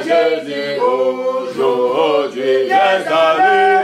Jésus, aujourd'hui, viens à lui,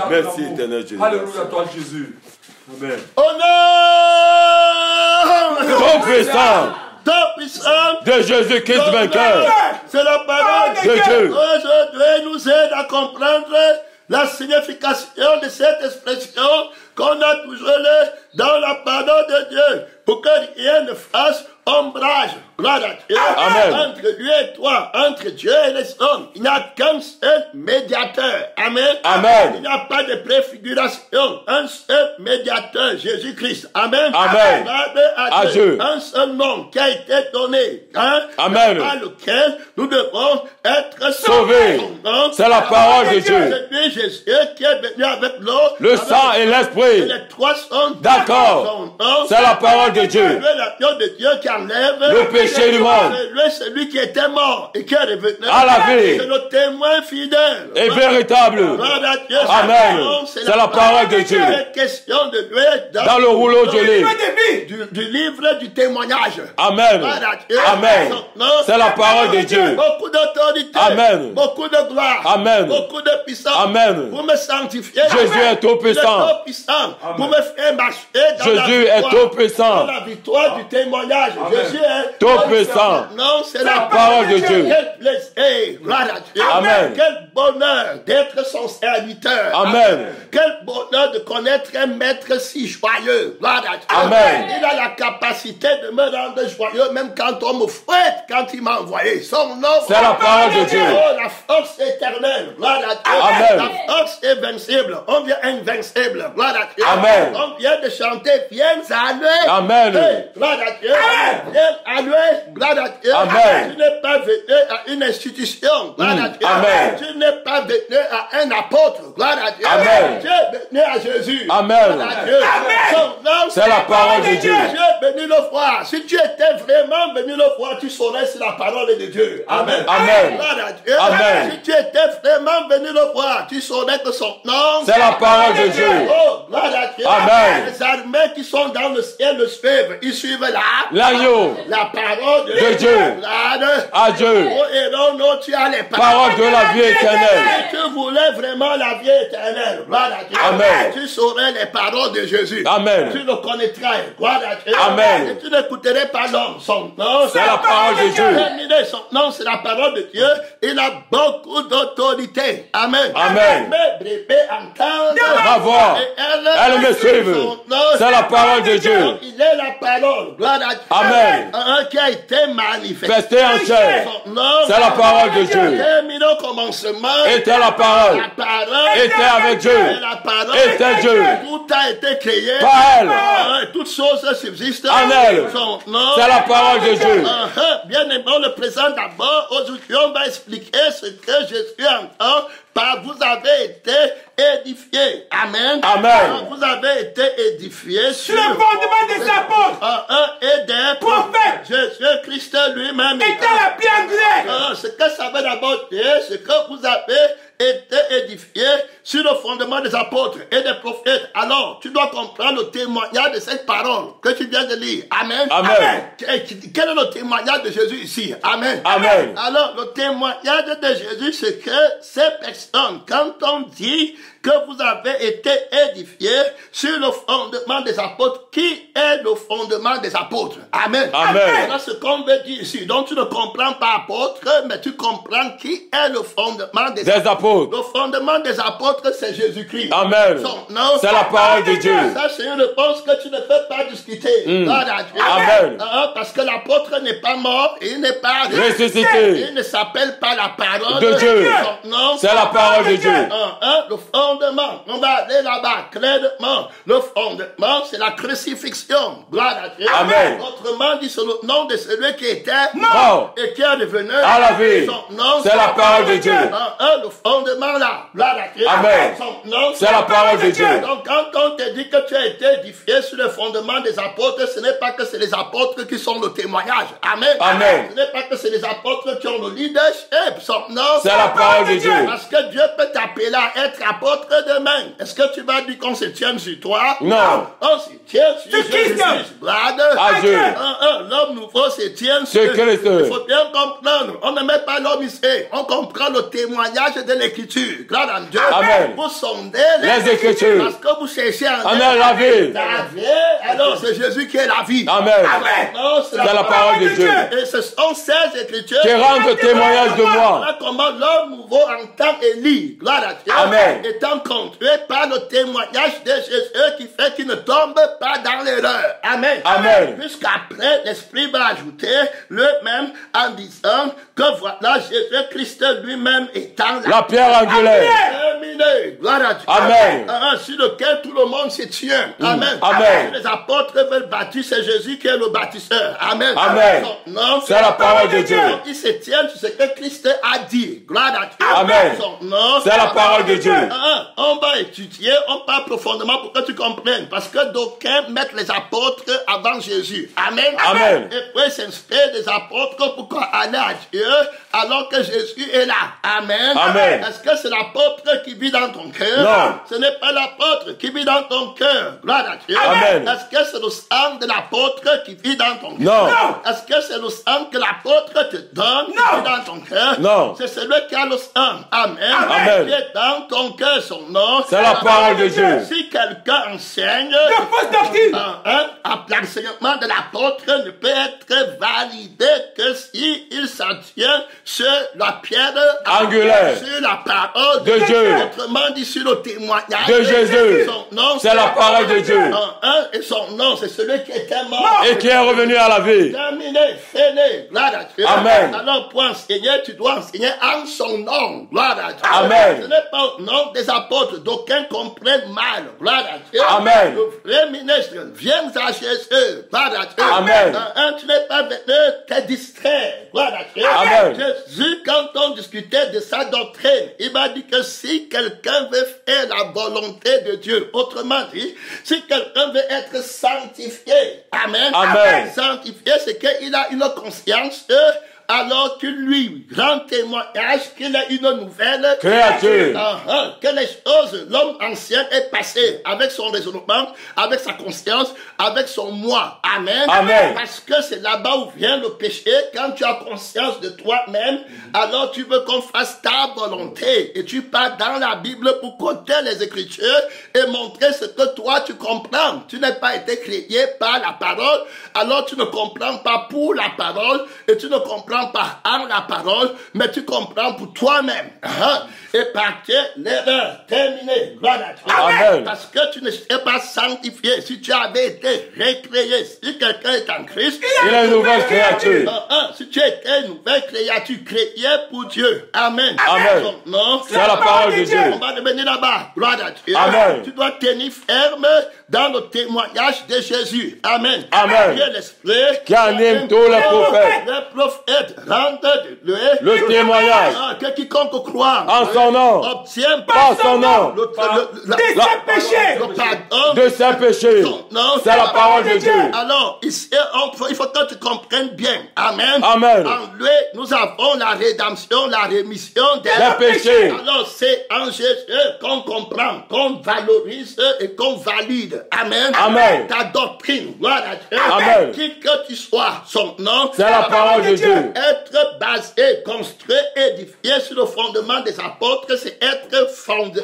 Merci éternel Jésus. Alléluia toi Jésus. Amen. Ton puissant de Jésus-Christ vainqueur. C'est la parole de Dieu. Aujourd'hui nous aide à comprendre la signification de cette expression qu'on a toujours lue dans la parole de Dieu, pour que rien ne fasse ombrage. Amen. Entre lui et toi, entre Dieu et les hommes, il n'y a qu'un seul médiateur. Amen. Amen. Il n'y a pas de préfiguration. Un seul médiateur, Jésus-Christ. Amen. Amen. À Dieu. Un seul nom qui a été donné. Hein, Amen. Par lequel nous devons être sauvés. C'est la parole de Dieu. C'est lui, Jésus, qui est venu avec l'eau, le sang et l'esprit. Oui. Les trois sont d'accord. C'est la parole de Dieu. L'agneau de Dieu qui enlève le péché du monde. C'est lui qui était mort et qui est revenu à la vie. C'est le témoin fidèle Et véritable. Amen. C'est la parole de Dieu. Il est question de lui dans le rouleau de livre. Du livre du témoignage. Amen. Amen. C'est la parole de Dieu. Beaucoup d'autorité. Amen. Beaucoup de gloire. Amen. Beaucoup de puissance. Amen. Vous me sanctifiez. Jésus est tout puissant. Vous me faites marcher dans Jésus est tout puissant. Dans la victoire du témoignage. Jésus est tout puissant. Non, c'est la parole de Dieu. Quel plaisir. Gloire à Dieu. Amen. Quel bonheur d'être son serviteur. Amen. Quel bonheur de connaître un maître si joyeux. Gloire à Dieu. Amen. Il a la capacité de me rendre joyeux même quand on me fouette, quand il m'a envoyé. Son nom. C'est la parole de Dieu. Oh, la force éternelle. Gloire à Dieu. Amen. La force invincible. On vient invincible. Gloire à Dieu. Amen. On vient de chanter. Viens à lui. Amen. Hey, gloire à Dieu. Viens à lui. Gloire à Dieu. Amen. Tu n'es pas venu à une institution. Gloire à Dieu. Amen. Tu n'es pas venu à un apôtre. Gloire à Dieu. Amen. Tu es venu à Jésus. Amen. Gloire à Dieu. C'est la parole de Dieu. Tu es venu le voir. Si tu étais vraiment venu le voir, tu saurais c'est la parole de Dieu. Amen. Amen. Gloire à Dieu. Amen. Si tu étais vraiment venu le voir, tu saurais que son nom. C'est la parole de Dieu. Oh, gloire à Dieu. Amen. Les armées qui sont dans le ciel le suivent. Ils suivent l'agneau. La parole de Dieu. À Dieu. Oh, et non, tu as les paroles de la vie éternelle. Si tu voulais vraiment la vie éternelle, gloire à Dieu. Amen. Tu saurais les paroles de Jésus. Amen. Tu le connaîtrais. Gloire à Dieu. Amen. Et tu n'écouterais pas l'homme. Son nom, c'est la parole de Dieu. Son nom, c'est la parole de Dieu. Il a beaucoup d'autorité. Amen. Amen. Mes bébés entendent ma voix. Elle me suit. C'est la parole de Dieu. Il est la parole. Gloire à Dieu. Amen. Qui a été manifesté en chair. C'est la parole de Dieu. Terminé au commencement. Était la parole. La parole était avec Dieu. La parole était Dieu. Tout a été créé. Par elle. Toutes choses subsistent. En elle. C'est la parole de Dieu. Bien aimé, on le présente d'abord. Aujourd'hui, on va expliquer ce que Jésus entend par vous avez été édifiés. Amen. Amen. Vous avez été édifiés sur le fondement des apôtres et des prophètes. Jésus-Christ lui-même était la pierre angulaire. Ce que ça veut d'abord dire, c'est que vous avez été édifiés sur le fondement des apôtres et des prophètes. Alors, tu dois comprendre le témoignage de cette parole que tu viens de lire. Amen. Amen. Quel est le témoignage de Jésus ici? Amen. Amen. Alors, le témoignage de Jésus, c'est que ces personnes, quand on dit que vous avez été édifiés sur le fondement des apôtres, qui est le fondement des apôtres? Amen. Amen. Voilà ce qu'on veut dire ici. Donc, tu ne comprends pas apôtre, mais tu comprends qui est le fondement des apôtres. Le fondement des apôtres, c'est Jésus-Christ. Amen. C'est la parole de Dieu. Ça, c'est une réponse que tu ne peux pas discuter. Amen. Parce que l'apôtre n'est pas mort, il n'est pas ressuscité. Il ne s'appelle pas la parole de Dieu. C'est la parole de Dieu. Le fondement, on va aller là-bas clairement. Le fondement, c'est la crucifixion. Gloire à Dieu. Amen. Autrement dit, c'est le nom de celui qui était mort et qui est devenu à la vie. C'est la parole de Dieu. Le fondement là, gloire à Dieu. Amen. C'est la parole de Dieu. Donc quand on te dit que tu as été édifié sur le fondement des apôtres, ce n'est pas que c'est les apôtres qui sont le témoignage. Amen. Amen. Ce n'est pas que c'est les apôtres qui ont le leadership. C'est la parole de Dieu. Parce que Dieu peut t'appeler à être apôtre demain. Est-ce que tu vas dire qu'on se tienne sur toi? Non. On se tient sur Jésus. À Dieu. L'homme nouveau se tient sur Christ. Il faut bien comprendre. On ne met pas l'homme ici. On comprend le témoignage de l'écriture. Gloire à Dieu. Amen. Vous sondez les Écritures. Parce que vous cherchez en la vie. La vie. Alors c'est Jésus qui est la vie. Amen. Amen. C'est la parole de Dieu. Et ce sont ces Écritures qui rendent témoignage de moi. Voilà comment l'homme nouveau entend et lit. Gloire à Dieu. Amen. Étant conduit par le témoignage de Jésus qui fait qu'il ne tombe pas dans l'erreur. Amen. Amen. Jusqu'après après, l'Esprit va ajouter lui-même en disant que voilà, Jésus-Christ lui-même étant La pierre angulaire. terminé. Gloire à Dieu. Amen. Sur lequel tout le monde se tient. Amen. Amen. Les apôtres veulent bâtir, c'est Jésus qui est le bâtisseur. Amen. Amen. Non, C'est la parole de Dieu. ils se tiennent sur ce que Christ a dit. Gloire à Dieu. Amen. Non, C'est la parole de Dieu. on va étudier, on parle profondément pour que tu comprennes. Parce que d'aucuns mettent les apôtres avant Jésus. Amen. Amen. Et puis s'inspirer des apôtres pour aller à Dieu alors que Jésus est là. Amen. Amen. Est-ce que c'est l'apôtre qui vit dans ton cœur? Non. Ce n'est pas l'apôtre qui vit dans ton cœur. Gloire à Dieu. Amen. Est-ce que c'est le sang de l'apôtre qui vit dans ton cœur? Non. Est-ce que c'est le sang que l'apôtre te donne qui vit dans ton cœur? Non. C'est celui qui a le sang. Amen. Amen. Qui est dans ton cœur, son nom. C'est la parole de Dieu. Si quelqu'un enseigne, De fausses doctrines. l'enseignement de l'apôtre ne peut être validé que si il s'en tient sur la pierre Angulaire. sur la parole De Dieu. Autrement dit, sur le témoignage De Jésus. Son nom, C'est la parole de Dieu. Et son nom, c'est celui qui était mort. Et qui est revenu à la vie. Terminé, fini, gloire à Dieu. Amen. Alors, pour enseigner, tu dois enseigner en son nom, gloire à Dieu. Amen. Ce n'est pas au nom des apôtres, d'aucuns comprennent mal, gloire à Dieu. Amen. Le vrai ministre, viens à Jésus, gloire à Dieu. Amen. Tu n'es pas venu te distraire, gloire à Dieu. Amen. Jésus, quand on discutait de sa doctrine, il m'a dit que si quelqu'un veut faire la volonté de Dieu, autrement dit, si quelqu'un veut être sanctifié, amen, Amen. Sanctifié, c'est qu'il a une conscience alors qu'il lui rend témoignage qu'il a une nouvelle Créature. que les choses, l'homme ancien est passé avec son raisonnement, avec sa conscience, avec son moi. Amen. Amen. Parce que c'est là-bas où vient le péché. Quand tu as conscience de toi-même, alors tu veux qu'on fasse ta volonté. Et tu pars dans la Bible pour côté les Écritures et montrer ce que toi tu comprends. Tu n'as pas été créé par la parole, alors tu ne comprends pas pour la parole et tu ne comprends pas en la parole, mais tu comprends pour toi-même. Et partir l'erreur terminée. Gloire à Dieu. Amen. Parce que tu ne t'es pas sanctifié. Si tu avais été recréé, si quelqu'un est en Christ, Il est une nouvelle créature. si tu étais une nouvelle créature, créée pour Dieu. Amen. Amen. Non, C'est la parole de Dieu. on va devenir là-bas. Gloire à Dieu. Amen. Tu dois tenir ferme dans le témoignage de Jésus. Amen. Amen. Dieu l'Esprit Qui anime tous les prophètes. Les prophètes rendent de Le témoignage. que quiconque croit En son nom. obtient Par son nom. le péchés. pardon De ses péchés. Non, C'est la parole de Dieu. Alors, ici, il faut que tu comprennes bien. Amen. Amen. En lui, nous avons la rédemption, la rémission des Les péchés. Alors, c'est en Jésus qu'on comprend, qu'on valorise et qu'on valide. Amen. Amen. Ta doctrine, gloire à Dieu. Amen. Qui que tu sois, son nom. C'est la parole de Dieu. Être basé, construit, édifié sur le fondement des apôtres, c'est être fondé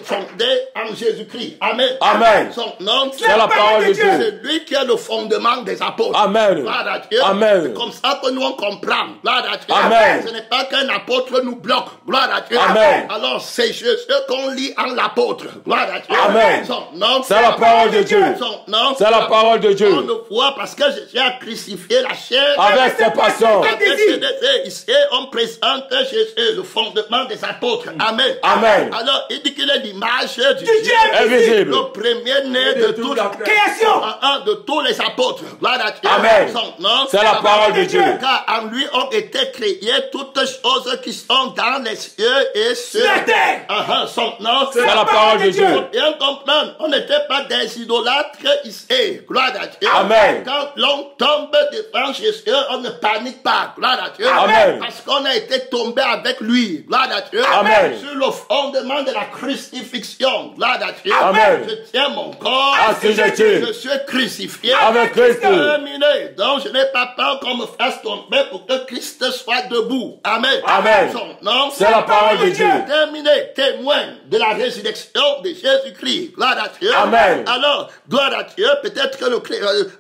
en Jésus-Christ. Amen. Amen. Son nom, C'est la parole de Dieu. c'est lui qui est le fondement des apôtres. Amen. Gloire à Dieu. Amen. C'est comme ça que nous on comprend. Gloire à Dieu. Amen. Ce n'est pas qu'un apôtre nous bloque. Gloire à Dieu. Amen. Alors c'est Jésus qu'on lit en l'apôtre. Gloire à Dieu. Amen. Son nom, C'est la parole de Dieu. Son nom, C'est la parole de Dieu. on le voit parce que Jésus a crucifié la chair. Avec ses passions. Avec ses désirs. Ici, on présente Jésus, le fondement des apôtres. Amen. Amen. Alors, il dit qu'il est l'image du Dieu Dieu invisible. le premier-né de toute la Création. de tous les apôtres. Gloire à Dieu. Amen. Son nom, C'est la parole de Dieu. car en lui ont été créées toutes choses qui sont dans les cieux et sur la terre. Son nom, C'est la parole de Dieu. Bien comprendre, on n'était pas des idolâtres ici. Gloire à Dieu. Amen. Quand l'on tombe devant Jésus, on ne panique pas. Gloire à Dieu. Amen. Parce qu'on a été tombé avec lui. Gloire à Dieu. Amen. Sur le fondement de la crucifixion. Gloire à Dieu. Amen. Je tiens mon corps. Assujetti. Je suis crucifié. Avec Christ. Terminé. Donc je n'ai pas peur qu'on me fasse tomber pour que Christ soit debout. Amen. Amen. Son nom, C'est la parole de Dieu. Terminé. Témoin de la résurrection de Jésus-Christ. Gloire à Dieu. Amen. Alors, gloire à Dieu. Peut-être que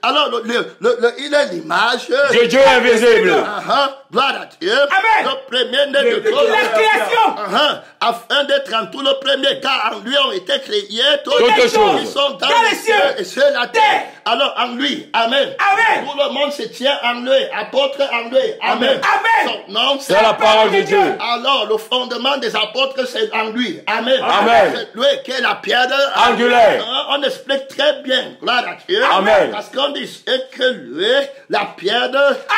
alors il est l'image De Dieu invisible. Gloire gloire à Dieu, Amen. le premier-né de toute La création. Afin d'être en tout le premier, car en lui ont été créés toutes les choses qui sont dans les les cieux et sur la terre. Alors en lui, amen. Amen. Tout le monde se tient en lui, apôtre en lui, amen. Amen. Son nom, C'est la parole de Dieu. Alors le fondement des apôtres, c'est en lui, amen. Amen. C'est lui qui est la pierre angulaire. On explique très bien, gloire à Dieu. Amen. Parce qu'on dit que lui, la pierre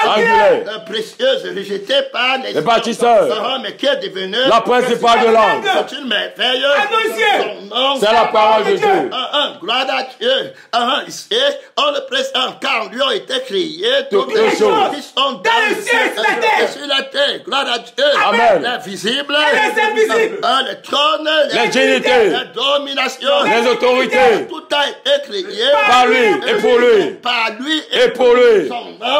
angulaire, précieuse, rejetée par les bâtisseurs, mais qui est devenue la principale de l'ange. C'est une merveille. C'est la parole de Dieu. Gloire à Dieu. Ici, on le présente car lui ont été créés toutes les choses qui sont dans le ciel et sur la terre. Gloire à Dieu. Amen. Les visibles, les invisibles, les trônes, les dignités, les dominations, les autorités. Tout a été créé par lui et pour lui. Par lui et pour lui.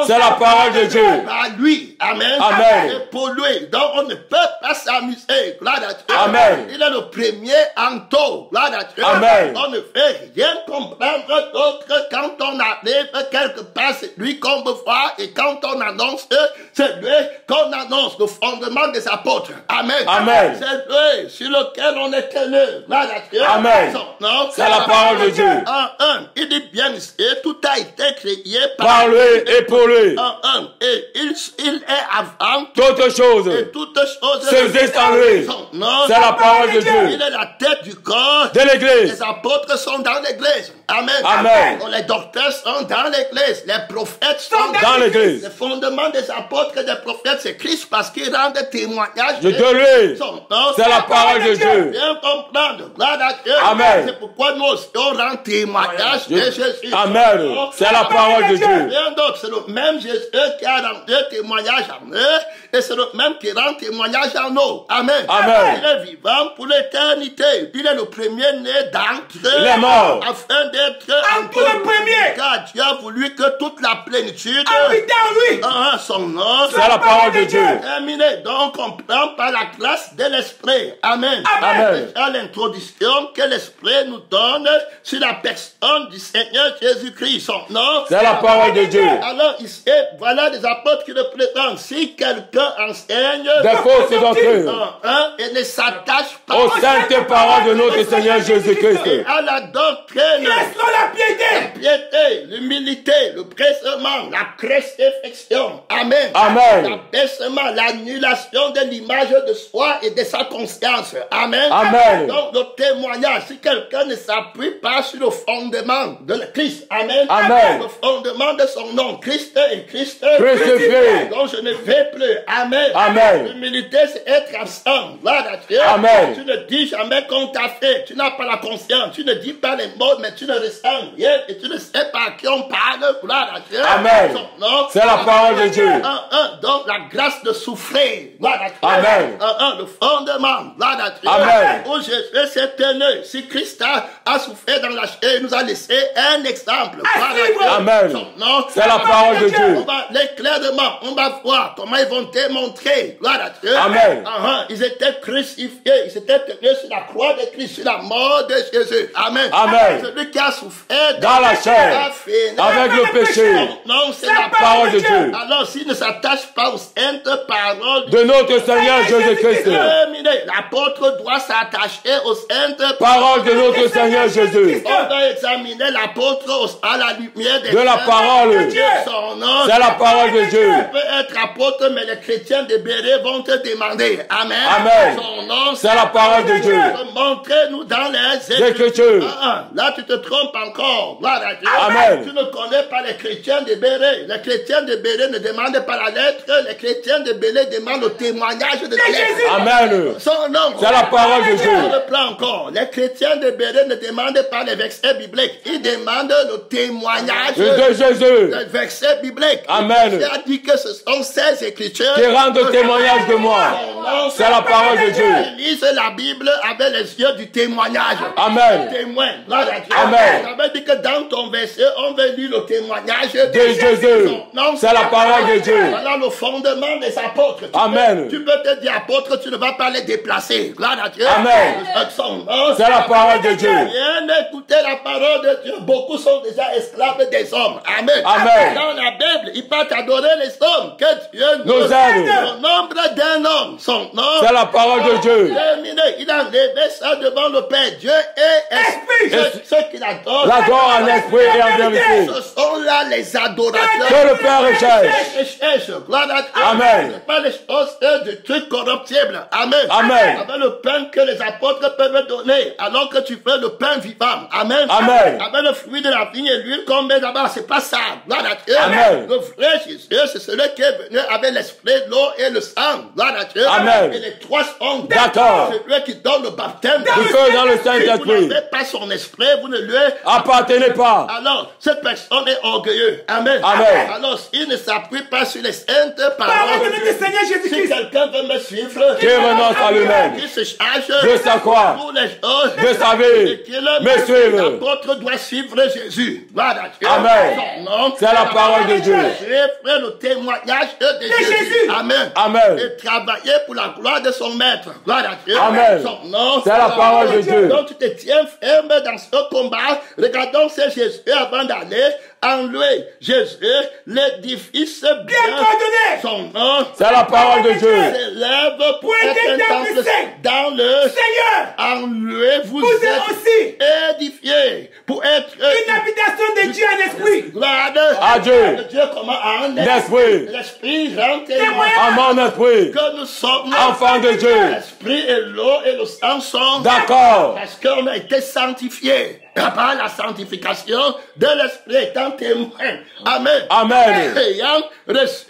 C'est la parole de Dieu. Par lui. Amen. Amen. Et pour lui. Donc on ne peut pas s'amuser. Gloire à Dieu. Amen. Il est le premier en tout. Gloire à Dieu. Amen. On ne fait rien comprendre d'autre quand on arrive quelque part. C'est lui qu'on veut voir. Et quand on annonce, c'est lui qu'on annonce le fondement des apôtres. Amen. Amen. C'est lui sur lequel on est tenu. Gloire à Dieu. Amen. C'est la parole de Dieu. Il dit bien ici, tout a été créé par lui et pour lui. Et il est avant toutes choses. Et toutes choses subsistent en lui. C'est la parole de Dieu. Il est la tête du corps de l'église. Les apôtres sont dans l'église. Amen. Amen. Les docteurs sont dans l'église. Les prophètes sont dans l'église. Le fondement des apôtres et des prophètes, c'est Christ parce qu'ils rendent témoignage de lui. C'est la parole de Dieu. Bien comprendre. Gloire à Dieu. Amen. C'est pourquoi nous aussi on rend témoignage de Jésus. Amen. C'est la parole de Dieu. Bien d'autres, c'est le même Jésus qui a rendu témoignage en eux et c'est le même qui rend témoignage en nous. Amen. Amen. Il est vivant pour l'éternité. Il est le premier-né d'entre eux. Il est mort. Afin d'être entre le premier. Car Dieu a voulu que toute la plénitude habite en lui. Son nom. C'est la parole de Dieu. Terminé. Donc on prend par la grâce de l'Esprit. Amen. Amen. À l'introduction que l'Esprit nous donne sur la personne du Seigneur Jésus-Christ. Son nom. C'est la parole de Dieu. Alors ici, voilà des apôtres qui le prétendent. Si quelqu'un enseigne des fausses doctrines et ne s'attache pas aux saintes paroles de notre Seigneur Jésus-Christ, à la doctrine, la piété, l'humilité, le pressement, la crucifixion, amen, amen, l'abaissement, l'annulation de l'image de soi et de sa conscience, amen, amen. Donc le témoignage, si quelqu'un ne s'appuie pas sur le fondement de Christ, amen, amen, le fondement de son nom, Christ et Christ crucifié, donc je ne vais plus, amen, amen. L'humilité c'est être absent, gloire à Dieu, amen. Tu ne dis jamais qu'on t'a fait, tu n'as pas la conscience, tu ne dis pas les mots, mais tu ne ressens rien et tu ne sais pas à qui on parle, gloire à Dieu, amen. C'est la parole de Dieu. Donc la grâce de souffrir, gloire à Dieu, amen. Le fondement, gloire à Dieu, amen. Où Jésus s'est tenu, si Christ a souffert dans la chair, il nous a laissé un exemple, gloire à Dieu, amen. C'est la parole de Dieu. On va l'éclairement, on va voir comment ils vont démontrer, gloire à Dieu, amen. Ils étaient crucifiés, ils s'étaient tenus sur la croix de Christ, sur la mort de Jésus, amen, amen. Celui qui a souffert dans la chair, avec le péché, non, c'est la parole de Dieu. Alors s'il ne s'attache pas aux saintes paroles de notre Seigneur Jésus-Christ, l'apôtre doit s'attacher aux saintes paroles de notre Seigneur Jésus. On doit examiner l'apôtre à la lumière de la parole de Dieu. C'est la parole de Dieu. Tu peux être apôtre, mais les chrétiens de Béret vont te demander, amen, amen. Son nom, c'est la parole de Dieu. Montrez-nous dans les Écritures. Là tu te trompes encore, gloire à Dieu. Amen. Tu ne connais pas les chrétiens de Béret. Les chrétiens de Béret ne demandent pas la lettre, les chrétiens de Béret demandent le témoignage de la lettre. Amen. Son nom, c'est la parole de Dieu. On le prend encore. Les chrétiens de Béret ne demandent pas les versets bibliques, ils demandent le témoignage de Jésus. Les versets bibliques. Amen. Jésus a dit que ce sont ces écritures qui rendent témoignage de moi. C'est la parole de Dieu. Ils lisent la Bible avec les yeux du témoignage. Amen. Témoin. Amen. Ça veut dire que dans ton verset, on veut lire le témoignage de Jésus. C'est la parole de Dieu. Voilà le fondement des apôtres. Amen. Tu peux te dire apôtre, tu ne vas pas les déplacer. Gloire à Dieu. Amen. C'est la parole de Dieu. Viens écouter la parole de Dieu. Beaucoup sont déjà esclaves des hommes. Amen. Amen. Dans Dans la Bible, il peut adorer les hommes que Dieu nous aide. Son nombre d'un homme, son nom. C'est la parole de Dieu. Terminé. Il a levé ça devant le Père. Dieu est esprit. Ceux qui l'adorent. L'adore en esprit et en vérité. Ce sont là les adorateurs. Que le Père recherche. Gloire à Dieu. Amen. C'est pas les choses de trucs corruptibles. Amen. Amen. Avec le pain que les apôtres peuvent donner, alors que tu fais le pain vivant. Amen. Amen. Avec le fruit de la vigne et l'huile qu'on met là-bas, c'est pas ça. Gloire à Dieu. Amen. Le vrai Jésus, c'est celui qui est venu avec l'esprit, l'eau et le sang. Gloire à Dieu. Amen. Et les trois sont D'accord. C'est lui qui donne le baptême. Du feu dans le Si Saint-Esprit. vous n'avez pas son esprit, vous ne lui Appartenez pas. alors, cette personne est orgueilleuse. Amen. Amen. Alors, s'il ne s'appuie pas sur les saintes paroles, Parole de notre Seigneur si Jésus-Christ. quelqu'un veut me suivre, Qui renonce à lui-même. qui se charge De sa croix. pour les choses, De sa vie. et qu'il Me suivre. l'apôtre doit suivre Jésus. Voilà. Amen. Non, C'est la parole de Dieu. J'ai fait le témoignage de Jésus. Amen. Amen. Et travailler pour la gloire de son maître. Voilà. Amen. Son nom, C'est la parole de Dieu. Donc tu te tiens ferme dans ce combat. Regardons c'est Jésus avant d'aller en lui. Jésus, l'édifice bien coordonné. son nom. C'est la parole de Dieu. S'élève pour être un temple dans le Seigneur. en lui vous Vous êtes êtes aussi édifiés pour être une habitation de Dieu en esprit. gloire À Dieu. de Dieu comment en L'esprit. l'esprit rend En mon esprit. que nous sommes Enfants de Dieu. l'esprit et l'eau et le sang sont D'accord. parce qu'on a été sanctifiés par la sanctification de l'esprit étant témoin. Amen. Amen. Ayant reçu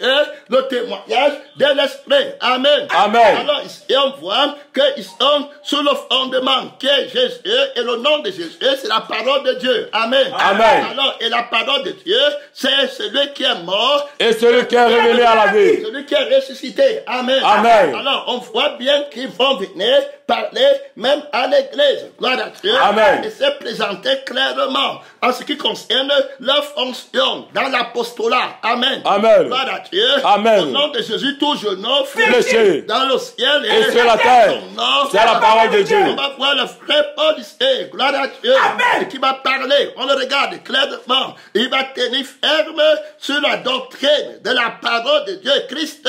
le témoignage de l'esprit. Amen. Amen. Alors ici on voit qu'ils sont sur le fondement qui est Jésus et le nom de Jésus c'est la parole de Dieu. Amen. Amen. Alors et la parole de Dieu c'est celui qui est mort. Et celui qui est révélé à la vie. Celui qui est ressuscité. Amen. Amen. Alors, on voit bien qu'ils vont venir parler même à l'église. Gloire à Dieu. Amen. Et se présenter clairement en ce qui concerne leur fonction dans l'apostolat. Amen. Amen. Gloire à Dieu. Amen. Au nom de Jésus, tout genou Fléché. dans le ciel Et sur la terre. son nom. C'est la parole de Dieu. On va voir le frère Paul ici. Gloire à Dieu. Amen. Et qui va parler. On le regarde clairement. Il va tenir ferme sur la doctrine de la parole de Dieu. Christ.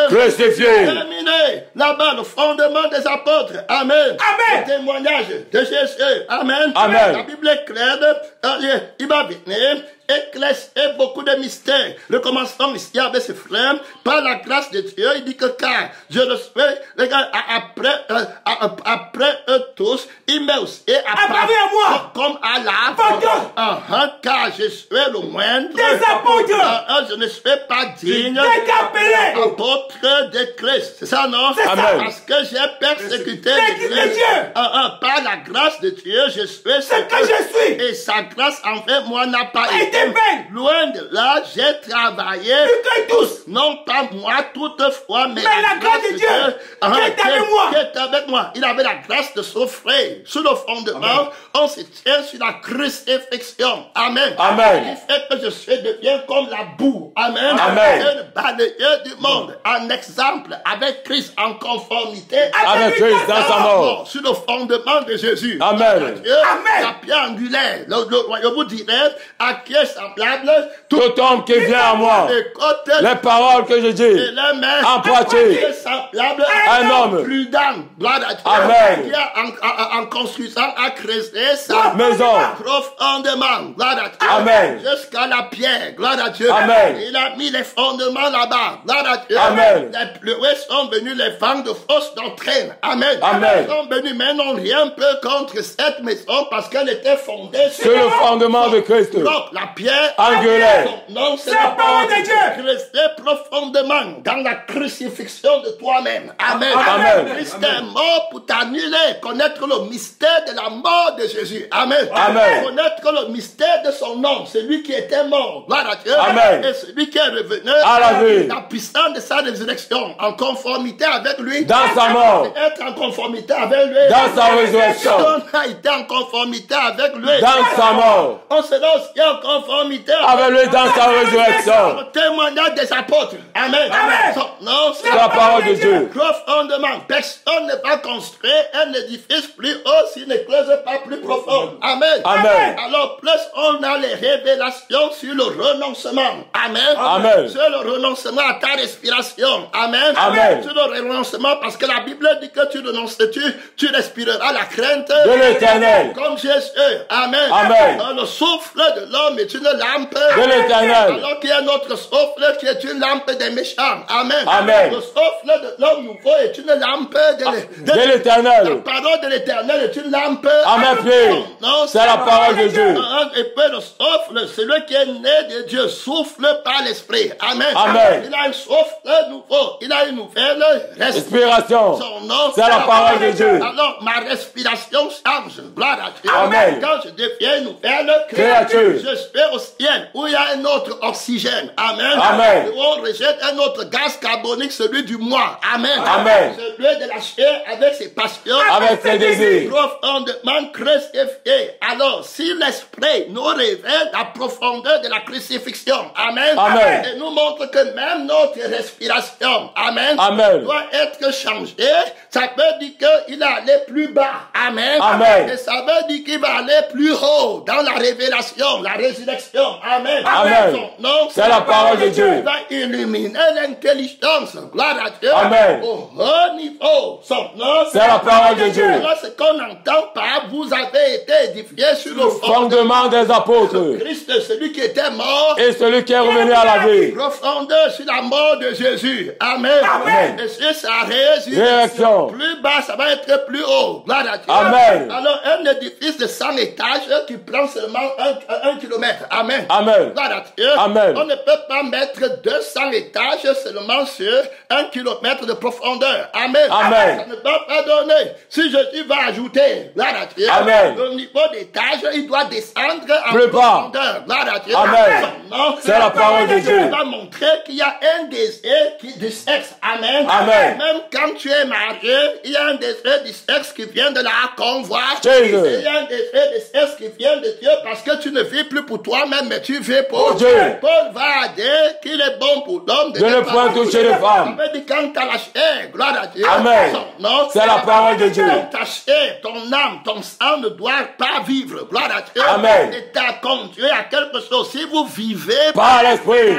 Crucifié. Terminé. Là-bas, le fondement des apôtres. Amen. Amen. Le témoignage de Jésus. Amen. Amen. La Bible est claire. Il va venir éclaircir beaucoup de mystères. Recommençons ici avec ses frères. Par la grâce de Dieu, il dit que car je le souhaite, regarde, après eux tous, il met aussi Après moi. comme à la car je suis le moindre Des apôtres. je ne suis pas digne D'être appelé. apôtre de Christ. C'est ça, non? C'est ça. Amen. Parce que j'ai persécuté Persécuté l'Église. Dieu. Par la grâce de Dieu, je suis Ce que je suis. et sa grâce envers moi n'a pas A été vaine. Loin de là, j'ai travaillé. Plus que tous. Non pas moi toutefois, mais la grâce de Dieu qui est avec moi. qui est avec moi. Il avait la grâce de souffrir. Sur le fondement, on se tient sur la crucifixion. Amen. Amen. Il fait que je deviens comme la boue. Amen. Amen. Un balayeur du monde. Un exemple avec Christ en conformité Avec Christ dans sa mort. sur le fondement de Jésus. Amen. Amen. La pierre angulaire. Je vous dirais à qui est semblable Tout homme qui vient à moi. écoute Les paroles que je et dis. les mains En pratique. qui est semblable Un homme. prudent. Gloire à Dieu. Amen. Qui en construisant a creusé sa Maison. profondément. Gloire à Dieu. Amen. Jusqu'à la pierre. Gloire à Dieu. Amen. Il a mis les fondements là-bas. Gloire à Dieu. Amen. Les pleurer sont venus les vents de fausses doctrines. Amen. Amen. Ils sont venus, mais n'ont rien peu contre cette maison parce qu'elle était fondée Sur le fondement de Christ. Donc, la pierre Angulaire. non, c'est la parole de Dieu. Rester profondément dans la crucifixion de toi-même. Amen. Amen. Christ est mort pour t'annuler. Connaître le mystère de la mort de Jésus. Amen. Amen. Connaître le mystère de son nom. Celui qui était mort. Gloire à Dieu. Amen. Et celui qui est revenu À la vie. La puissance de sa résurrection. En conformité avec lui. Dans sa mort. Être en conformité avec lui. Dans sa résurrection. On a été en conformité avec lui. Dans sa mort. On sera aussi en conformité avec lui dans sa résurrection. au témoignage des apôtres. Amen. Amen. Son nom, C'est la parole de Dieu. profondément. Personne ne va construire un édifice plus haut s'il ne creuse pas plus profond. Amen. Amen. Alors, plus on a les révélations sur le renoncement. Amen. Amen. Sur le renoncement à ta respiration. Amen. Amen. Sur le renoncement, parce que la Bible dit que tu respireras la crainte De l'Éternel. comme Jésus. Amen. Amen. Le souffle de l'homme est une lampe De l'Éternel. alors qu'il y a notre souffle qui est une lampe des méchants. Amen. Amen. Le souffle de l'homme nouveau est une lampe De La l'Éternel. parole de l'Éternel est une lampe À mes pieds. Non, C'est la parole de Dieu. Et puis le souffle, celui qui est né de Dieu, souffle par l'Esprit. Amen. Amen. Il a un souffle nouveau. Il a une nouvelle respiration. Inspiration. Son nom, C'est la parole de Dieu. Alors, ma respiration change. Gloire à Dieu. Amen. Quand je deviens une nouvelle Créature. je suis au ciel où il y a un autre oxygène. Amen. Amen. Où on rejette un autre gaz carbonique, celui du moi. Amen. Amen. Celui de la chair avec ses passions. Avec ses désirs. Profondément crucifié. Alors, si l'Esprit nous révèle la profondeur de la crucifixion. Amen. Amen. Et nous montre que même notre respiration. Amen. Amen. Doit être changée. Ça veut dire qu'il est allé plus bas. Amen. Amen. Et ça veut dire qu'il va aller plus haut dans la révélation, la résurrection. Amen. Amen. Son nom, C'est la parole de Dieu. Il va illuminer l'intelligence. Gloire à Dieu. Amen. Au haut niveau. Son nom, C'est la parole de Dieu. Alors, ce qu'on entend par vous avez été édifié sur le Fondement des apôtres. Christ, celui qui était mort. Et celui qui est revenu à la vie. Profondeur sur la mort de Jésus. Amen. Amen. Et sur sa résurrection. Résurrection. Plus bas, ça va être plus haut. Gloire à Dieu. Amen. Alors, un édifice de 100 étages qui prend seulement un kilomètre. Amen. Amen. Gloire à Dieu. Amen. On ne peut pas mettre 200 étages seulement sur 1 kilomètre de profondeur. Amen. Amen. Ça ne peut pas donner. Si Jésus va ajouter, gloire à Dieu, Amen. le niveau d'étage, il doit descendre en Plus bas. profondeur. Gloire à Dieu. Amen. Non, C'est la parole de Dieu. il va montrer qu'il y a un désir du sexe. Amen. Amen. Même quand tu es marié, il y a un désir du sexe qui vient de la convoitise. Jésus. Il y a un désir du sexe qui vient de Dieu parce que tu ne vis plus pour toi-même, mais tu vis pour Dieu. Paul va dire qu'il est bon pour l'homme De ne point toucher les femmes. Ça veut dire quand tu as la chair, gloire à Dieu. Amen. Non, C'est la parole de Dieu. ta chair, ton âme, ton sang ne doit pas vivre. Gloire à Dieu. Amen. Et t'as conduit à quelque chose. Si vous vivez Par l'esprit.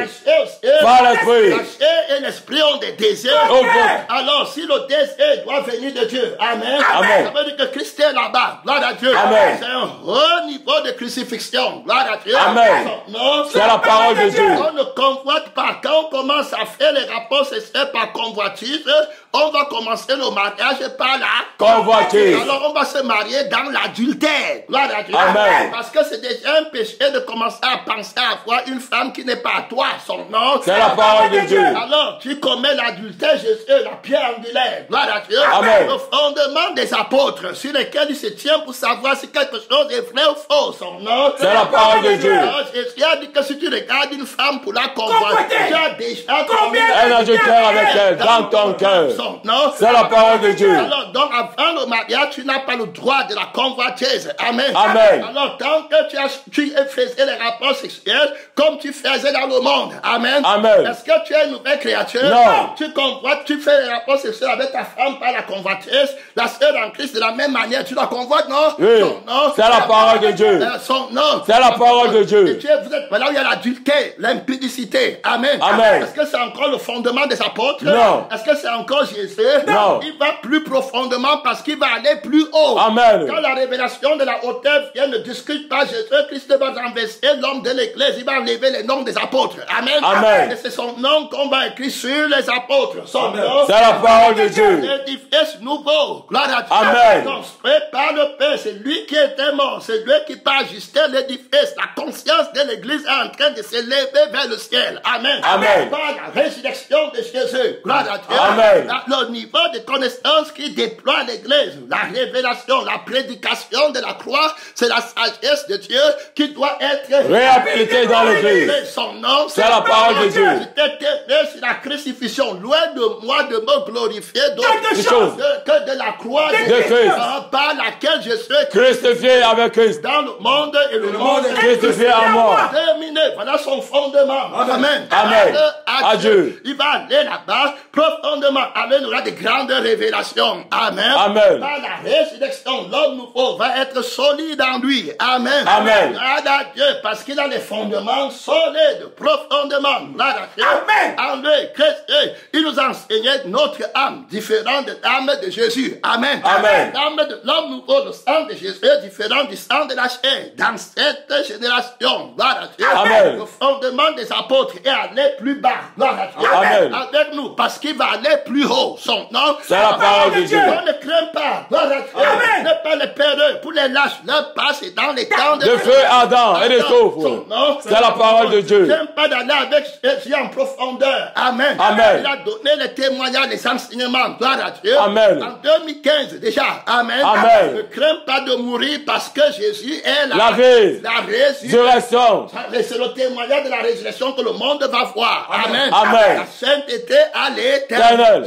Par l'esprit. la chair et l'esprit ont des désirs. Au fond. Alors, si le désir doit venir de Dieu, amen. Amen. Ça veut dire que Christ est là-bas. Gloire à Dieu. Amen. C'est un haut niveau de crucifixion. Gloire à Dieu. Amen. Non, C'est la parole de Dieu. on ne convoite pas. Quand on commence à faire les rapports sexuels par convoitise, on va commencer le mariage par la Convoitise. Alors on va se marier dans l'adultère. Gloire à Dieu. Amen. Parce que c'est déjà un péché de commencer à penser à avoir une femme qui n'est pas à toi. Son nom. C'est la parole de Dieu. Alors tu commets l'adultère, Jésus, la pierre angulaire. Gloire à Dieu. Amen. Le fondement des apôtres sur lesquels il se tient pour savoir si quelque chose est vrai ou faux. Son nom. C'est la parole de Dieu. Alors, Jésus a dit que si tu regardes une femme pour la convoiter, tu as déjà commis Un adultère avec elle dans ton cœur. non? C'est la parole de Dieu. Alors, donc, avant le mariage, tu n'as pas le droit de la convoitise. Amen. Amen. Alors, tant que tu faisais les rapports sexuels comme tu faisais dans le monde. Amen. Amen. Est-ce que tu es une nouvelle créature? Non. Tu convoites, tu fais les rapports sexuels avec ta femme par la convoitise. La sœur en Christ, de la même manière, tu la convoites, non? Oui. Son nom. C'est la parole de Dieu. Son nom. C'est la parole de Dieu. Et vous êtes là où il y a l'adultère, l'impudicité. Amen. Amen. Est-ce que c'est encore le fondement des apôtres? Non. Est-ce que c'est encore Jésus? Non. Il va plus profondément parce qu'il va aller plus haut. Amen. Quand la révélation de la hauteur vient, ne discute pas Jésus. Christ va renverser l'homme de l'église. Il va enlever les noms des apôtres. Amen. Amen. Et c'est son nom qu'on va écrire sur les apôtres. Son nom. C'est la parole de Dieu. L'édifice nouveau. Gloire à Dieu. Amen. Construit par le Père. C'est lui qui était mort. C'est lui qui peut ajuster l'édifice. La conscience de l'église est en train de s'élever vers le ciel. Amen. Amen. Par la résurrection de Jésus. Gloire à Dieu. Amen. Le niveau de connaissance qui déploie l'Église, la révélation, la prédication de la croix, c'est la sagesse de Dieu qui doit être réhabilitée dans l'Église. Son nom, c'est la parole de Dieu. J'étais témoin sur la crucifixion. Loin de moi de me glorifier d'autre chose que de la croix de Christ, par laquelle je suis crucifié avec Christ dans le monde et le monde est crucifié à moi. terminé. Voilà son fondement. Amen. Amen. Adieu. Il va aller là-bas profondément. Amen. Il aura de grandes révélations. Amen. Amen. Par la résurrection, l'homme nouveau va être solide en lui. Amen. Amen. Grâce à Dieu, parce qu'il a les fondements solides, profondément. Grâce à Dieu. Amen. En lui, Christ, il nous a enseigné notre âme différente de l'âme de Jésus. Amen. Amen. L'âme de l'homme nouveau, le sang de Jésus est différent du sang de la chair. Dans cette génération, gloire à Dieu, Amen. le fondement des apôtres est allé plus bas. Gloire à Dieu. Amen. Avec nous, parce qu'il va aller plus haut. Son nom, c'est la parole de Dieu. On ne craint pas. Gloire à Dieu. Amen. Ne pas les péreux. Pour les lâches, leur passe dans les temps de feu ardent et de soufre. C'est la parole de Dieu. N'aime pas d'aller avec Jésus en profondeur. Amen. Amen. Il a donné les témoignages, les enseignements. Gloire à Dieu. Amen. En 2015 déjà. Amen. Amen. Ne crains pas de mourir parce que Jésus est la vie, la résurrection. résurrection. C'est le témoignage de la résurrection que le monde va voir. Amen. Amen. La sainteté à l'éternel.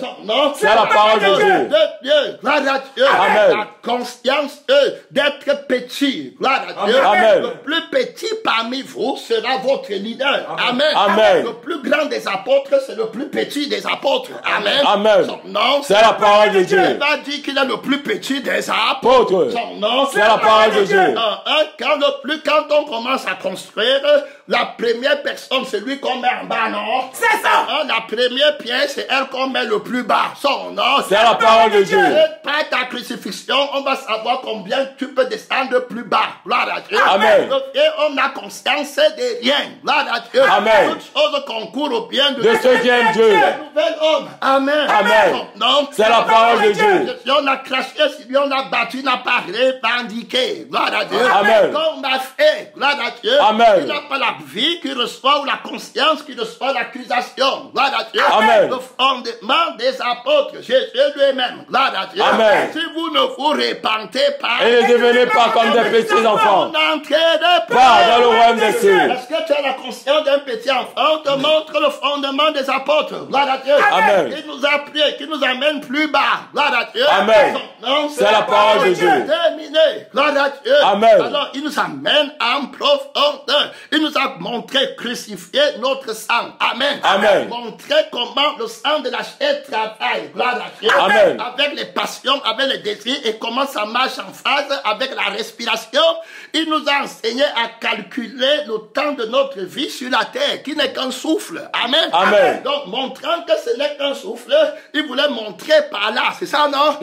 C'est la parole de Dieu. Gloire à Dieu. Amen. La conscience d'être petit. Gloire à Dieu. Amen. Le plus petit parmi vous sera votre leader. Amen. Amen. Le plus grand des apôtres, c'est le plus petit des apôtres. Amen. Amen. Son nom, c'est la parole de Dieu. Il va dire qu'il est le plus petit des apôtres. Son nom, c'est la parole de Dieu. Quand on commence à construire, la première personne, c'est lui qu'on met en bas, non? C'est ça. La première pierre, c'est elle qu'on met le plus bas. Son nom, c'est la parole de Dieu. Par ta crucifixion, on va savoir combien tu peux descendre plus bas. Gloire à Dieu. Amen. Et on a conscience des riens. Gloire à Dieu. Amen. Toutes choses concourent au bien de ceux qui aiment Dieu. Nouvel homme. Amen. Amen. Non, c'est la parole de Dieu. Si on a craché, si on a battu, n'a pas revendiqué. Gloire à Dieu. Amen. Comme on a fait. Gloire à Dieu. Amen. Il n'a pas la vie qui reçoit ou la conscience qui reçoit l'accusation. Gloire à Dieu. Amen. Le fondement des apôtres, Jésus lui-même. Gloire à Dieu. Amen. Si vous ne vous repentez pas, et ne devenez pas comme des petits enfants, pas dans le royaume des cieux. Est-ce que tu as la conscience d'un petit enfant? Te montre le fondement des apôtres. Gloire à Dieu. Amen. Il nous a prié, qui nous amène plus bas. Gloire à Dieu. Amen. C'est la parole de Dieu. Terminé. Gloire à Dieu. Amen. Alors, il nous amène en profondeur. Il nous a montré crucifier notre sang. Amen. Amen. Montrer comment le sang de la chair travaille. Gloire à Dieu. Amen. Avec les passions, avec les désirs et comment ça marche en phase avec la respiration. Il nous a enseigné à calculer le temps de notre vie sur la terre, qui n'est qu'un souffle. Amen. Amen. Donc, montrant que ce n'est qu'un souffle, il voulait montrer par là, c'est ça, non?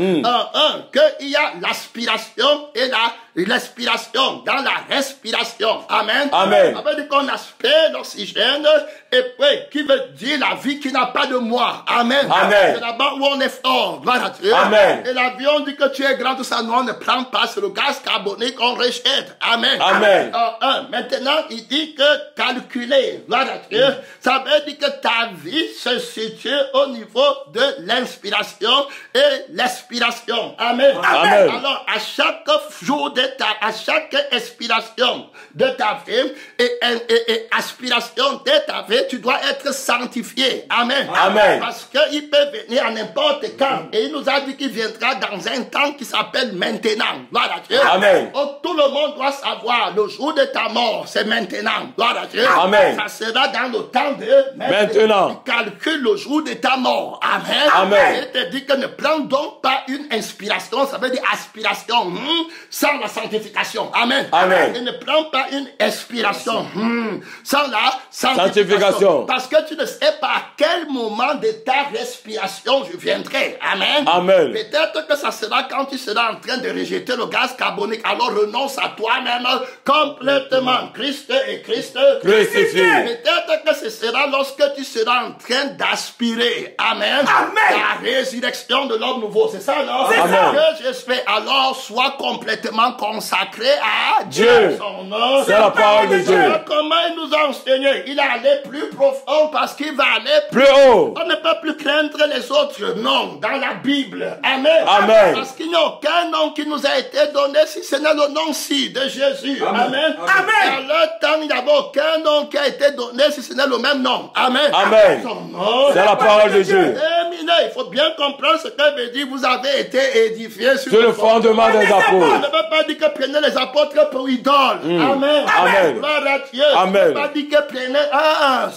Qu'il y a l'aspiration et l'expiration dans la respiration. Amen. Amen. Ça veut dire qu'on aspire l'oxygène et puis qui veut dire la vie qui n'a pas de moi. Amen. Amen. C'est là-bas où on est fort. Gloire à Dieu. Amen. Et l'avion dit que tu es grand, tout ça, non, on ne prend pas, c'est le gaz carbonique qu'on rejette. Amen. Amen. Maintenant, il dit que calculer, gloire à Dieu, ça veut dire que ta vie se situe au niveau de l'inspiration et l'expiration. Amen. Amen. Alors, à chaque jour à chaque expiration de ta vie et aspiration de ta vie, tu dois être sanctifié. Amen. Amen. Parce qu'il peut venir à n'importe quand. Et il nous a dit qu'il viendra dans un temps qui s'appelle maintenant. Gloire à Dieu. Amen. Donc, tout le monde doit savoir, le jour de ta mort, c'est maintenant. Gloire à Dieu. Amen. Ça sera dans le temps de maintenant. Tu calcules le jour de ta mort. Amen. Amen. Il te dit que ne prends donc pas une inspiration, ça veut dire aspiration, sans la sanctification. Amen. Amen. Et ne prends pas une expiration sans la sanctification. Parce que tu ne sais pas à quel moment de ta respiration je viendrai. Amen. Amen. Peut-être que ça sera quand tu seras en train de rejeter le gaz carbonique. Alors renonce à toi-même complètement. Christ et Christ crucifié. Peut-être que ce sera lorsque tu seras en train d'aspirer. Amen. Amen. La résurrection de l'homme nouveau. C'est ça, non? C'est ça. Que j'espère. Alors sois complètement consacrés à Dieu. Son nom. C'est la parole de Dieu. Comment il nous a enseigné? Il est allé plus profond parce qu'il va aller Plus haut. On ne peut plus craindre les autres noms dans la Bible. Amen. Amen. Parce qu'il n'y a aucun nom qui nous a été donné si ce n'est le nom-ci de Jésus. Amen. Amen. À leur temps, il n'y avait aucun nom qui a été donné si ce n'est le même nom. Amen. Amen. Son nom. C'est la parole de Dieu. Terminé. Il faut bien comprendre ce que veut dire. Vous avez été édifiés sur C'est le fondement des On apôtres. ne veut pas dire que prenez les apôtres pour idoles. Amen. Amen. Gloire à Dieu. Amen. On ne veut pas dire que prenez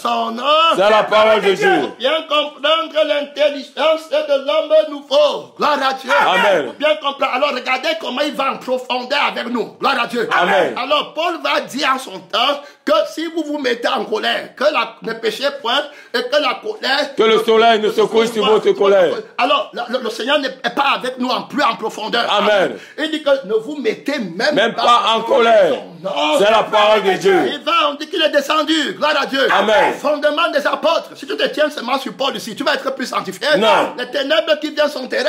son nom. C'est la parole de Dieu. Bien comprendre l'intelligence de l'homme nouveau. Gloire à Dieu. Amen. Bien comprendre. Alors regardez comment il va en profondeur avec nous. Gloire à Dieu. Amen. Alors Paul va dire en son temps que si vous vous mettez en colère, que ne péchez point et que la colère... Que le soleil ne se couche sur votre colère. Alors le Seigneur n'est pas avec nous plus en profondeur. Amen. Il dit que ne vous mettez même pas en colère. C'est la parole de Dieu. On dit qu'il est descendu. Gloire à Dieu. Amen. Fondement des apôtres. Si tu te tiens seulement sur Paul ici, tu vas être plus sanctifié. Non. Les ténèbres qui viennent sont terribles.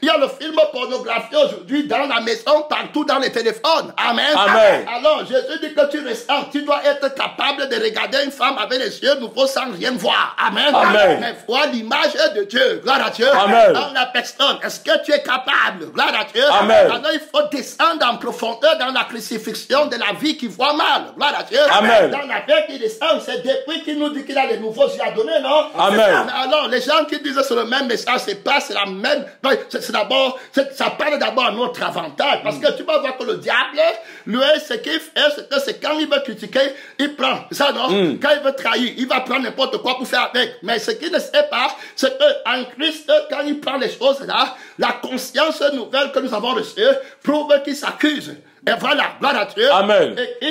Il y a le film pornographique aujourd'hui dans la maison, partout dans les téléphones. Amen. Amen. Alors, Jésus dit que tu ressens, tu dois être capable de regarder une femme avec les yeux nouveaux sans rien voir. Amen. Amen. Mais vois l'image de Dieu. Gloire à Dieu. Amen. Dans la personne. Est-ce que tu es capable? Gloire à Dieu. Amen. Alors, il faut descendre en profondeur dans la crucifixion de la vie qui voit mal. Gloire à Dieu. Amen. Dans la vie qui descend, c'est depuis qu'il nous dit qu'il a les nouveaux yeux à donner, non? Amen. Alors, les gens qui disent c'est le même message, c'est pas, c'est la même. Non, c'est d'abord, ça parle d'abord à notre avantage. Parce que tu vas voir que le diable, lui, ce qu'il fait, c'est quand il veut critiquer, il prend. C'est ça, non? Quand il veut trahir, il va prendre n'importe quoi pour faire avec. Mais ce qu'il ne sait pas, c'est qu'en Christ, quand il prend les choses là, la conscience nouvelle que nous avons reçue prouve qu'il s'accuse. Et voilà, gloire à Dieu. Amen. Et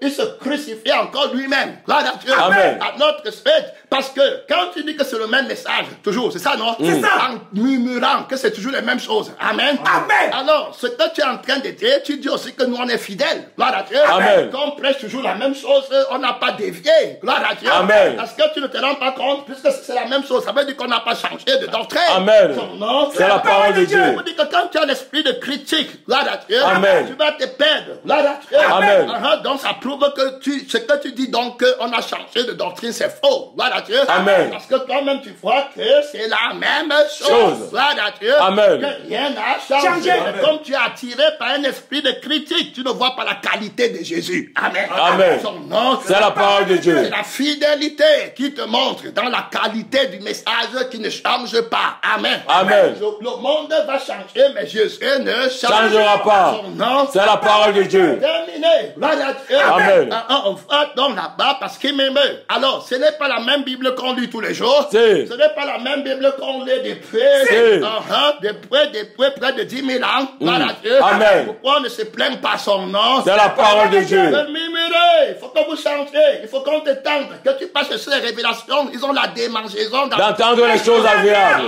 il se crucifie encore lui-même. Gloire à Dieu. Amen. À notre respect. Parce que quand tu dis que c'est le même message, toujours, c'est ça, non? C'est ça. En murmurant que c'est toujours les mêmes choses. Amen. Amen. Alors, ce que tu es en train de dire, tu dis aussi que nous, on est fidèles. Gloire à Dieu. Amen. Qu'on prêche toujours la même chose, on n'a pas dévié. Gloire à Dieu. Amen. Parce que tu ne te rends pas compte, puisque c'est la même chose. Ça veut dire qu'on n'a pas changé de doctrine. Amen. Non, C'est la parole de Dieu. ça veut dire que quand tu as l'esprit de critique, gloire à Dieu, Amen. tu vas te perdre. Gloire à Dieu. Amen. Donc ça prouve que ce que tu dis donc qu'on a changé de doctrine, c'est faux. Gloire à Dieu. Amen. Parce que toi-même tu vois que c'est la même chose. Chose. Gloire à Dieu. Amen. Que rien n'a changé. Mais comme tu es attiré par un esprit de critique, tu ne vois pas la qualité de Jésus. Amen. Amen. Son nom, C'est la parole de Dieu. c'est la fidélité qui te montre dans la qualité du message qui ne change pas. Amen. Amen. Le monde va changer, mais Jésus ne Changera pas. Son nom, C'est la parole de Dieu. terminé. Gloire à Dieu. Amen. On va donc là-bas parce qu'il m'aimait. Alors, ce n'est pas la même Bible qu'on lit tous les jours. Si. Ce n'est pas la même Bible qu'on lit depuis près de 10 000 ans. Gloire à Dieu. Amen. Pourquoi on ne se plaint pas son nom? C'est la parole de Dieu. Le murmurer, il faut que vous changiez, il faut qu'on te tente, que tu passes sur les révélations, ils ont la démangeaison D'entendre les choses agréables.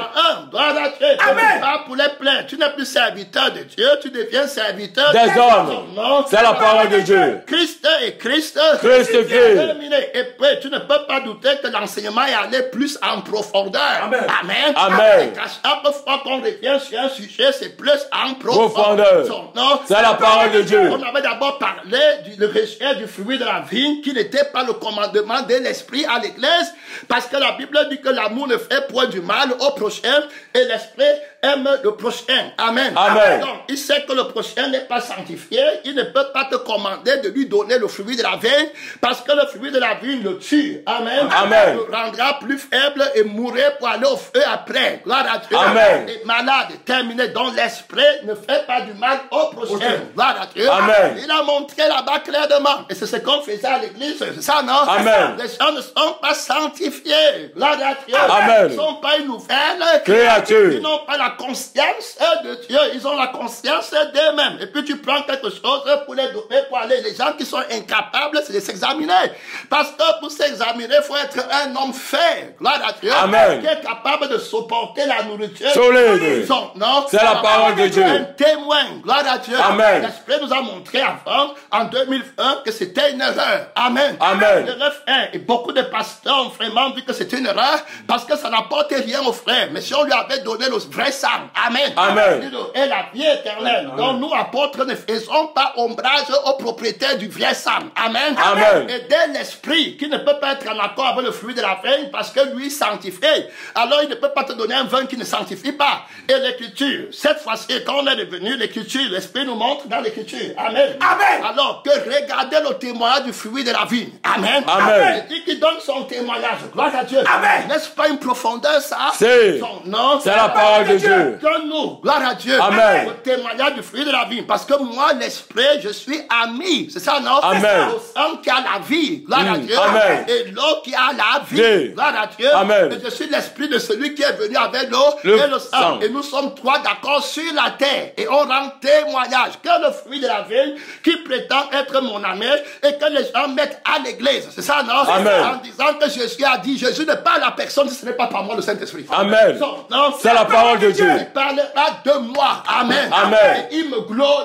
Gloire à Dieu. Amen. Pas pour les plaintes. Tu n'es plus serviteur de Dieu, tu deviens serviteur Des de hommes. Non. C'est la parole de Dieu. Christ est Christ. Christ est Christ. Terminé. Et puis, tu ne peux pas douter que l'enseignement est allé plus en profondeur. Amen. Amen. Amen. Et qu'à chaque fois qu'on revient sur un sujet, c'est plus en profondeur. Profondeur. Non. C'est la parole de Dieu. On avait d'abord parlé du rejet du fruit de la vigne, qui n'était pas le commandement de l'esprit à l'église, parce que la Bible dit que l'amour ne fait point du mal au prochain, et l'esprit aime le prochain. Amen. Amen. Donc, il sait que le prochain n'est pas sanctifié, il ne peut pas te commander de lui donner le fruit de la vigne, parce que le fruit de la vigne le tue. Amen. Amen. Il le rendra plus faible et mourra pour aller au feu après. Gloire à Dieu. Amen. Et malade, terminé, dont l'esprit ne fait pas du mal au prochain. Gloire à Dieu. Amen. Il a montré là-bas clairement. Et c'est ce qu'on faisait à l'église. C'est ça, non? Amen. Les gens ne sont pas sanctifiés. Gloire à Dieu. Amen. Ils ne sont pas une nouvelle Créature. Ils n'ont pas la conscience de Dieu. Ils ont la conscience d'eux-mêmes. Et puis tu prends quelque chose pour les donner, pour aller. Les gens qui sont incapables, c'est de s'examiner. Parce que pour s'examiner, il faut être un homme fait. Gloire à Dieu. Amen. Qui est capable de supporter la nourriture. Solide. Non, C'est la parole de Dieu. Un témoin. Gloire à Dieu. Amen. L'Esprit nous a montré avant, en 2001, que c'était c'était une erreur. Amen. Amen. L'erreur, frère, et beaucoup de pasteurs ont vraiment dit que c'était une erreur parce que ça n'apporte rien au frère. Mais si on lui avait donné le vrai sang, Amen. Amen. Et la vie éternelle. Donc nous, apôtres, ne faisons pas ombrage aux propriétaires du vrai sang. Amen. Amen. Et dès l'esprit qui ne peut pas être en accord avec le fruit de la vigne parce que lui sanctifie. Alors il ne peut pas te donner un vin qui ne sanctifie pas. Et l'écriture, cette fois-ci, quand on est revenu, l'écriture, l'esprit nous montre dans l'écriture. Amen. Amen. Alors que regardez le témoignage du fruit de la vigne. Amen. Amen. Il dit qu'il donne son témoignage. Gloire à Dieu. Amen. N'est-ce pas une profondeur ça? C'est. Non. C'est la parole de Dieu. Donne-nous, gloire à Dieu, Amen. le témoignage du fruit de la vie. Parce que moi, l'esprit, je suis ami. C'est ça, non? Amen. Le sang qui a la vie, gloire à Dieu. Amen. Et l'eau qui a la vie, Dieu. gloire à Dieu. Amen. Et je suis l'esprit de celui qui est venu avec l'eau Le et le sang. sang. Et nous sommes trois d'accord sur la terre. Et on rend témoignage que le fruit de la vie qui prétend être mon ami et que les gens mettent à l'église. C'est ça, non? Amen. En disant que Jésus a dit, Jésus n'est pas la personne si ce n'est pas par moi le Saint-Esprit. Amen. Non, C'est la parole de Dieu. il parlera de moi. Amen. Amen. Et il me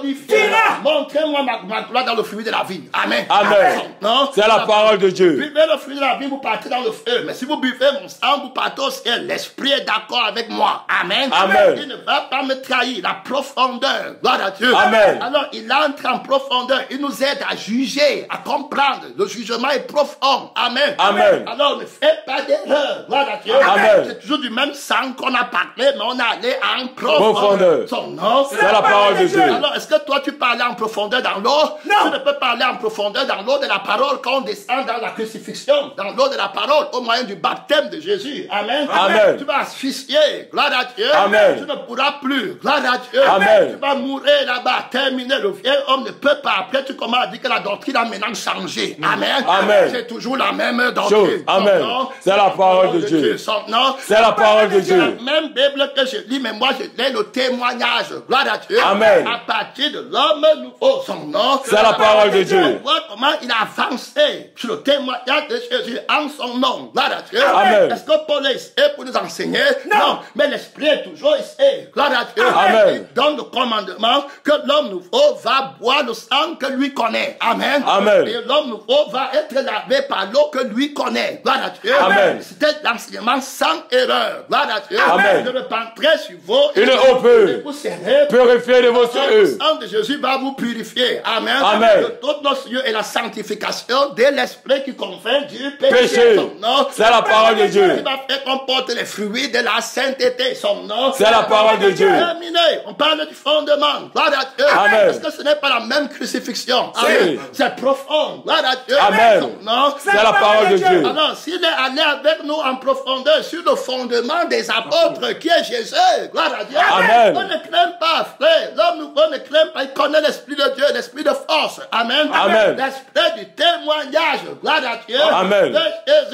glorifiera. Montrez-moi ma gloire dans le fruit de la vie. Amen. Amen. Non? C'est la parole de Dieu. Buvez le fruit de la vie, vous partez dans le feu. Mais si vous buvez mon sang, vous partez au ciel. L'esprit est d'accord avec moi. Amen. Amen. Il ne va pas me trahir. La profondeur. Gloire à Dieu. Amen. Alors, il entre en profondeur. Il nous aide à juger, à comprendre. Le jugement est profond. Amen. Amen. Alors, ne faites pas d'erreur. Gloire à Dieu. Amen. C'est toujours du même sang qu'on a parlé, mais on est allé en profondeur. Profondeur. Son nom, C'est la parole de Dieu. Alors, est-ce que toi, tu parlais en profondeur dans l'eau? Non. Tu ne peux parler en profondeur dans l'eau de la parole quand on descend dans la crucifixion, dans l'eau de la parole, au moyen du baptême de Jésus. Amen. Amen. Tu vas asphyxier. Gloire à Dieu. Amen. Tu ne pourras plus. Gloire à Dieu. Amen. Tu vas mourir là-bas. Terminé. Le vieil homme ne peut pas. Après, tu commences à dire que la doctrine a maintenant changé. Amen. Amen. C'est toujours la même doctrine. Amen. Son nom, C'est la parole de Dieu. Son nom, C'est la parole de la Dieu. même Bible que je lis, mais moi je lis le témoignage. Gloire à Dieu. Amen. À partir de l'homme nouveau, son nom. C'est la parole de Dieu. On voit comment il a avancé sur le témoignage de Jésus en son nom. Gloire à Dieu. Amen. Est-ce que Paul est ici pour nous enseigner? Non. Mais l'Esprit est toujours ici. Gloire à Dieu. Amen. Il donne le commandement que l'homme nouveau va boire le sang que lui connaît. Amen. Amen. Et l'homme nouveau va être lavé par l'eau que lui connaît. Gloire à Dieu. Amen. C'était l'enseignement sans erreur. Gloire à Dieu. Amen. Je repenterai sur vous. Une et eau peut et vous serez. purifier de vos Le cieux. sang de Jésus va vous purifier. Amen. Amen. De toutes nos cieux et la sanctification de l'esprit qui convainc du péché. Péché. Son nom. C'est la parole de Dieu. Qui va faire qu'on porte les fruits de la sainteté. Son nom. C'est la parole de Dieu. Terminé. On parle du fondement. Gloire à Dieu. Amen. Est-ce que ce n'est pas la même crucifixion? Si. Amen. C'est profond. Gloire à Dieu. Amen. Son nom. C'est la parole de Dieu. Alors, s'il est allé avec nous en profondeur sur le fondement des apôtres qui est Jésus, gloire à Dieu. Amen. On ne craint pas, frère. L'homme nouveau ne craint pas. Il connaît l'esprit de Dieu, l'esprit de force. Amen. Amen. L'esprit du témoignage. Gloire à Dieu. Amen. De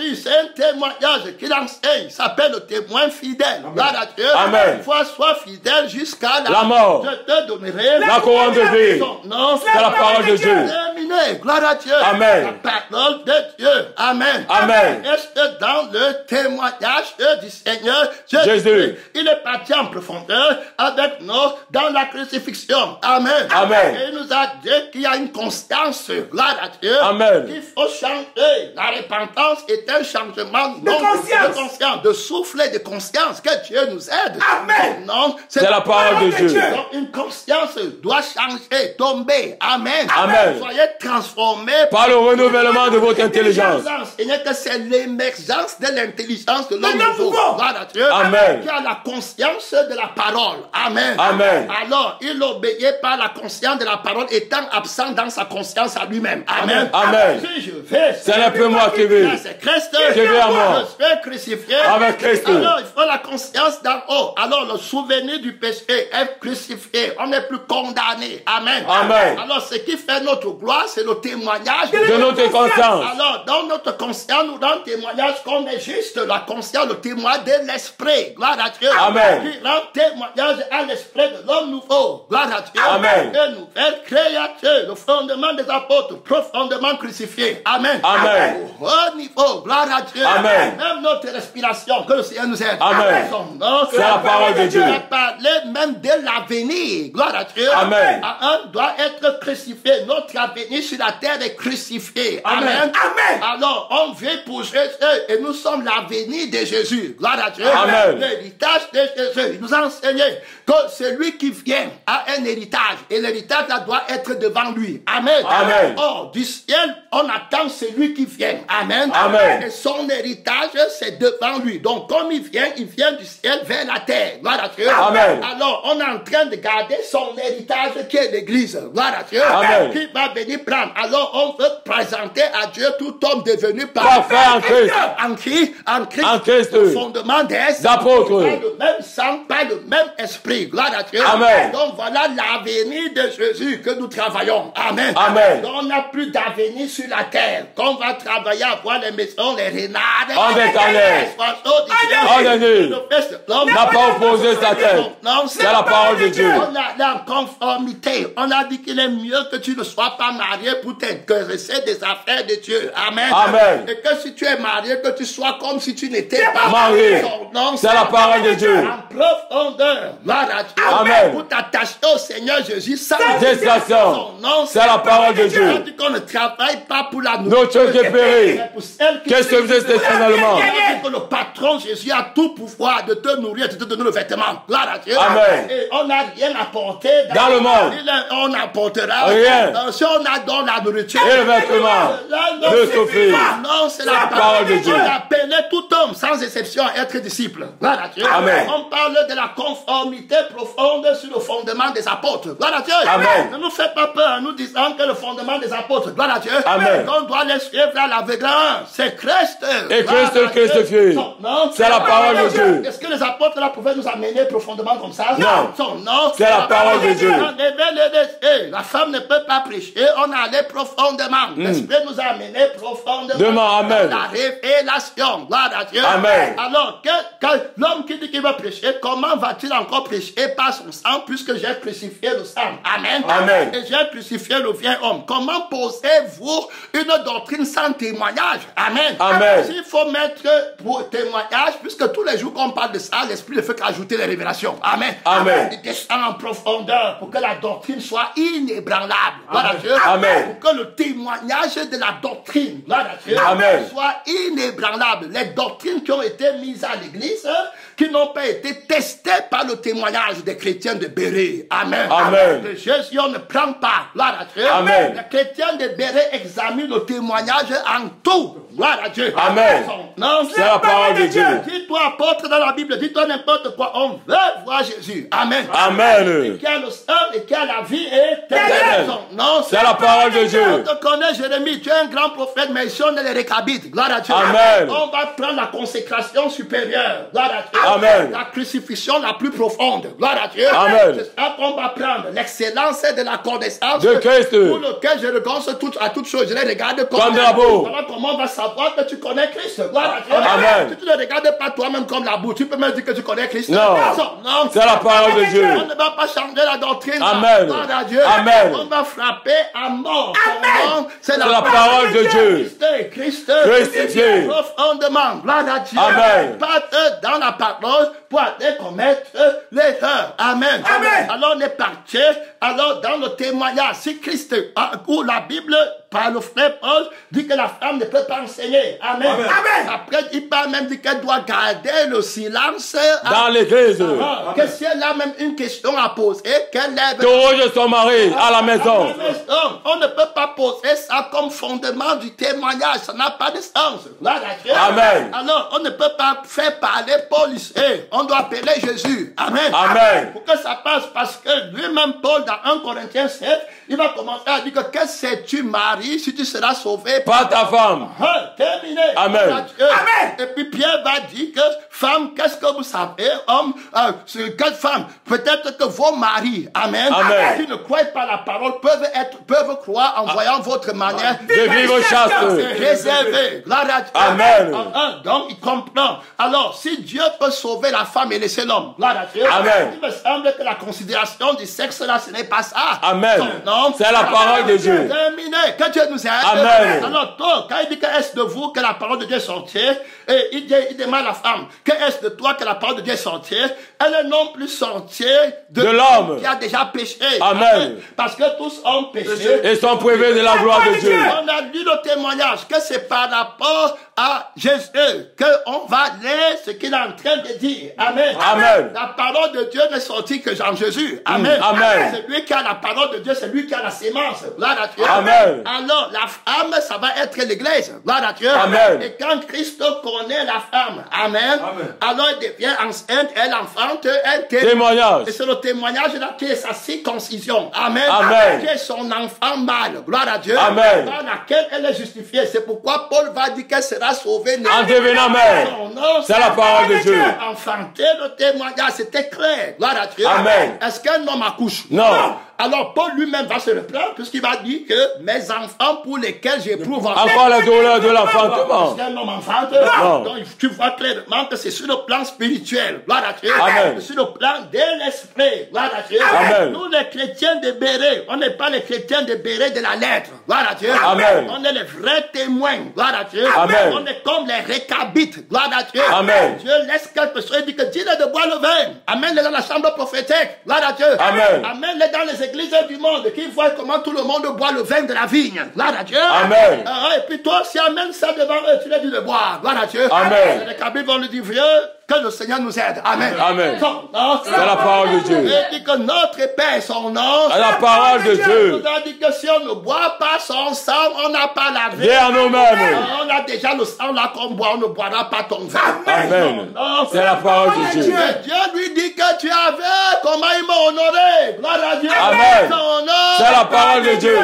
Jésus, c'est un témoignage qu'il enseigne. Il s'appelle le témoin fidèle. Gloire à Dieu. Amen. Une fois, sois fidèle jusqu'à La mort. Je te donnerai La couronne de vie. son nom. C'est la parole de Dieu. Terminé. Gloire à Dieu. Amen. La parole de Dieu. Amen. Amen. Est-ce dans le témoignage du Seigneur Jésus. Il est parti en profondeur avec nous dans la crucifixion. Amen. Amen. Et il nous a dit qu'il y a une conscience. Gloire à Dieu. Amen. Il faut changer. La repentance est un changement De conscience. de souffle et de conscience. Que Dieu nous aide. Amen. Non, C'est la parole de Dieu. donc une conscience doit changer, tomber. Amen. Amen. Soyez transformés Par le renouvellement de votre intelligence. Et que c'est l'émergence de l'intelligence de l'homme De l'homme nouveau. nouveau. Gloire à Dieu. Amen. Qui a la conscience de la parole. Amen. Amen. Alors, il obéit par la conscience de la parole, étant absent dans sa conscience à lui-même. Amen. Amen. Si je vais, Ce n'est plus moi qui vis. c'est Christ Qui vit en moi. Je suis crucifié. Avec Christ. Alors, il faut la conscience d'en haut. Alors, le souvenir du péché est crucifié. On n'est plus condamné. Amen. Amen. Alors, ce qui fait notre gloire, c'est le témoignage De notre conscience. Alors, dans notre conscience, nous rendons témoignage qu'on est juste la conscience, le témoin de l'esprit. Gloire à Dieu. Amen. Qui rend témoignage à l'esprit de l'homme nouveau. Gloire à Dieu. Amen. Une nouvelle créature, le fondement des apôtres, profondément crucifié. Amen. Amen. Au haut niveau. Gloire à Dieu. Amen. Même notre respiration, que le Seigneur nous aide. Amen. Son nom, C'est la parole de Dieu. Il a parlé même de l'avenir. Gloire à Dieu. Amen. Un doit être crucifié. Notre avenir venu sur la terre et crucifié. Amen. Amen. Alors, on vient pour Jésus et nous sommes l'avenir de Jésus. Gloire à Dieu. Amen. L'héritage de Jésus. Il nous a enseigné que celui qui vient a un héritage et l'héritage là doit être devant lui. Amen. Amen. Or, du ciel, on attend celui qui vient. Amen. Amen. Et son héritage, c'est devant lui. Donc, comme il vient du ciel vers la terre. Gloire à Dieu. Amen. Alors, on est en train de garder son héritage qui est l'église. Gloire à Dieu. Amen. Qui va venir prendre. Alors, on veut présenter à Dieu tout homme devenu Parfait en Christ. en Christ. En Christ. Le fondement des Apôtres. Pas le même sang, pas le même esprit. Gloire à Dieu. Amen. Donc, voilà l'avenir de Jésus que nous travaillons. Amen. Amen. Donc, on n'a plus d'avenir sur la terre. Quand on va travailler à voir les maisons, les renards, En éternel. Amen. N'a pas opposé sa tête. Non, C'est la parole de Dieu. On a la conformité. On a dit qu'il est mieux que tu ne sois pas marié pour t'intéresser des affaires de Dieu. Amen. Amen. Et que si tu es marié, que tu sois comme si tu n'étais pas marié. Non, C'est la parole de Dieu. En profondeur. Gloire à Dieu. Amen. Pour t'attacher au Seigneur Jésus. Gestation. C'est la parole de Dieu. On dit qu'on ne travaille pas pour la Notre qui périt. mais pour celle qui Qu'est-ce que vous êtes éternellement? on dit que le patron Jésus a tout pouvoir de te nourrir, de te donner le vêtement. Gloire à Dieu. Amen. Et on n'a rien apporté Dans le monde. On apportera Rien. Si on a dans la nourriture. Et le vêtement. Là, Le souffle. non, c'est la parole de Dieu. On appelait tout homme, sans exception, à être disciple. Gloire à Dieu. Amen. On parle de la conformité profonde sur le fondement des apôtres. Gloire à Dieu. Amen. Ne nous faites pas peur en nous disant que le fondement des apôtres. Gloire à Dieu. Amen. On doit les suivre à l'aveugle. C'est Christ. Et Gloire Christ à Dieu. crucifié. Non, C'est la parole de Dieu. Est-ce que les apôtres là pouvaient nous amener profondément comme ça? Non. Non. C'est la parole de Dieu. La femme ne peut pas prêcher. On allait profondément. L'Esprit nous a amenés profondément. Amen. La révélation. Gloire à Dieu. Amen. Alors, que l'homme qui dit qu'il va prêcher, comment va-t-il encore prêcher par son sang puisque j'ai crucifié le sang? Amen. Amen. Et j'ai crucifié le vieil homme. Comment posez-vous une doctrine sans témoignage? Amen. Amen. S'il faut mettre pour témoignage, puisque tous les jours qu'on parle de ça, l'Esprit ne fait qu'ajouter les révélations. Amen. Amen. Il descend en profondeur pour que la doctrine soit inébranlable. Gloire à Dieu. Amen. Pour que le témoignage de la doctrine, gloire à Dieu, Amen. soit inébranlable. Les doctrines qui ont été mises à l'église, qui n'ont pas été testées par le témoignage des chrétiens de Béret. Amen. Amen. Que Jésus on ne prend pas. Gloire à Dieu. Amen. Les chrétiens de Béret examinent le témoignage en tout. Gloire à Dieu. Amen. Non, C'est la parole de Dieu. Dis-toi apôtre dans la Bible, dis-toi n'importe quoi. On veut voir Jésus. Amen. Amen. Qui a le sang et qui a la vie éternelle. Non, C'est la parole de Dieu. on te connaît, Jérémie, tu es un grand prophète, mais ici on est les récabites. Gloire à Dieu. Amen. On va prendre la consécration supérieure. Gloire à Dieu. Amen. La crucifixion la plus profonde. Gloire à Dieu. Amen. C'est ça qu'on va prendre. L'excellence de la connaissance De Christ. pour lequel je regarde à toutes choses. Je les regarde Comme de la boue. Voilà comment on va savoir que tu connais Christ. Gloire à Dieu. Amen. Si tu ne regardes pas toi-même comme la boue, tu peux me dire que tu connais Christ. Non. Non. C'est la parole de Dieu. On ne va pas changer la doctrine. Amen. Gloire à Dieu. Amen. On va frapper à mort. Son nom, c'est C'est la parole de Dieu. Christ. Crucifié. Profondément. Gloire à Dieu. Amen. Pas dans la parole pour aller commettre l'erreur. Amen. Amen. Alors on est parti. Alors dans le témoignage, si Christ, ou la Bible, par le frère Paul, dit que la femme ne peut pas enseigner. Amen. Amen. Après, il parle même dit qu'elle doit garder le silence. Dans l'église. Que si elle a même une question à poser, qu'elle lève. Interroge son mari à la maison. On ne peut pas poser ça comme fondement du témoignage. Ça n'a pas de sens. Là, Amen. Alors, on ne peut pas faire parler Paul ici. On doit appeler Jésus. Amen. Amen. Pour que ça passe, parce que lui-même, Paul, dans 1 Corinthiens 7, il va commencer à dire que qu'est-ce que tu maries si tu seras sauvé Pas ta femme. Terminé. Amen. Amen. Et puis Pierre va dire que femme, qu'est-ce que vous savez, homme, quelle femme, peut-être que vos maris, amen, Amen. qui ne croient pas la parole, peuvent croire en voyant votre manière De vivre chaste. réservée. Gloire à Dieu. Amen. Donc il comprend. Alors si Dieu peut sauver la femme et laisser l'homme, gloire à Dieu. Amen. Il me semble que la considération du sexe là, ce n'est pas ça. Amen. Non. C'est la parole de Dieu. Terminé. Que Dieu nous aide. Amen. Alors toi, quand il dit que est-ce de vous que la parole de Dieu est sortie, et il demande à la femme, qu'est-ce de toi que la parole de Dieu est sortie? Elle est non plus sortie de l'homme qui a déjà péché. Amen. Parce que tous ont péché et sont privés de la gloire de Dieu. On a lu le témoignage que c'est par rapport à Jésus qu'on va lire ce qu'il est en train de dire. Amen. Amen. La parole de Dieu n'est sortie que en Jésus. Amen. Amen. C'est lui qui a la parole de Dieu, c'est lui qui a la sémence. Gloire à Dieu. Amen. Alors, la femme, ça va être l'église. Gloire à Dieu. Amen. Et quand Christ connaît la femme, amen, alors elle devient enceinte, elle enfante, elle témoignage. Et c'est le témoignage là qui est sa circoncision. Amen. Amen. Qui est son enfant mâle. Gloire à Dieu. Amen. Par laquelle elle est justifiée. C'est pourquoi Paul va dire qu'elle sera sauvée. En devenant mère. C'est la parole de Dieu. Enfanter le témoignage, c'était clair. Gloire à Dieu. Amen. Est-ce qu'un homme accouche? Non. Alors Paul lui-même va se reprendre puisqu'il va dire que mes enfants pour lesquels j'éprouve encore la douleur de l'enfantement. Est-ce qu'un homme enfante? Non. Donc tu vois clairement que c'est sur le plan spirituel. Gloire à Dieu. Amen. Sur le plan de l'esprit. Gloire à Dieu. Amen. Nous les chrétiens de Béret, on n'est pas les chrétiens de Béret de la lettre. Gloire à Dieu. Amen. On est les vrais témoins. Gloire à Dieu. Amen. On est comme les récabites. Gloire à Dieu. Amen. Dieu laisse quelque chose et dit que dis-le de boire le vin. Amène-les dans la chambre prophétique. Gloire à Dieu. Amen. Amène-les dans les églises du monde qui voient comment tout le monde boit le vin de la vigne. Gloire à Dieu. Amen. Et puis toi aussi amène ça devant eux. Tu leur dis de boire. Gloire à Dieu. Amen. Les récabites vont lui dire vieux. Que le Seigneur nous aide. Amen. Amen. C'est la parole de Dieu. Il dit que notre Père, son nom. La parole de Dieu. Il nous a dit que si on ne boit pas son sang, on n'a pas la vie. Viens à nous-mêmes. On a déjà le sang là qu'on boit, on ne boira pas ton vin. Amen. C'est la parole de Dieu. Et Dieu lui dit que tu avais, comment il m'a honoré. Gloire à Dieu. Amen. Son nom. C'est la parole de Dieu.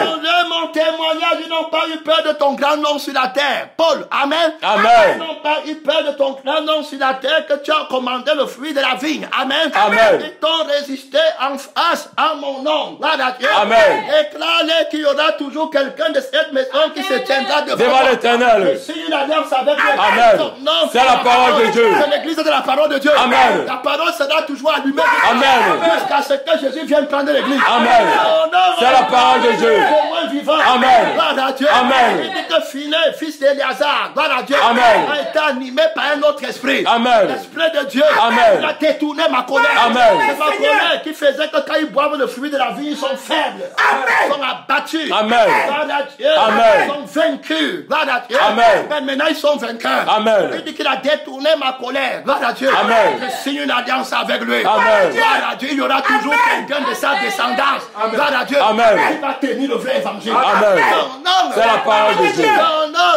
Mon témoignage, ils n'ont pas eu peur de ton grand nom sur la terre. Paul, amen. Amen. Ils n'ont pas eu peur de ton grand nom sur la terre que tu as commandé le fruit de la vigne. Amen. Amen. Ils t'ont résisté en face à mon nom. Gloire à Dieu. Amen. Déclare qu'il y aura toujours quelqu'un de cette maison qui se tiendra devant l'Éternel. C'est une alliance avec Dieu. Amen. C'est la parole de Dieu. C'est l'église de la parole de Dieu. Amen. La parole sera toujours allumée. Amen. Jusqu'à ce que Jésus vienne prendre l'église. Amen. C'est la parole de Dieu. Vivant. Amen. Gloire à Dieu. Amen. Il dit que Phiné, fils d'Éléazar, gloire à Dieu, Amen. a été animé par un autre esprit. Amen. L'esprit de Dieu. Amen. Il a détourné ma colère. Amen. C'est ma colère qui faisait que quand ils boivent le fruit de la vie, ils sont faibles. Ils sont abattus. Amen. Gloire à Dieu. Amen. Ils sont vaincus. Gloire à Dieu. Amen. Mais maintenant, ils sont vainqueurs. Amen. Il dit qu'il a détourné ma colère. Gloire à Dieu. Amen. Je signe une alliance avec lui. Amen. Gloire à Dieu. Il y aura toujours quelqu'un de sa descendance. Gloire à Dieu. Amen. Il va tenir le vrai évangile. Amen. C'est la parole de Dieu.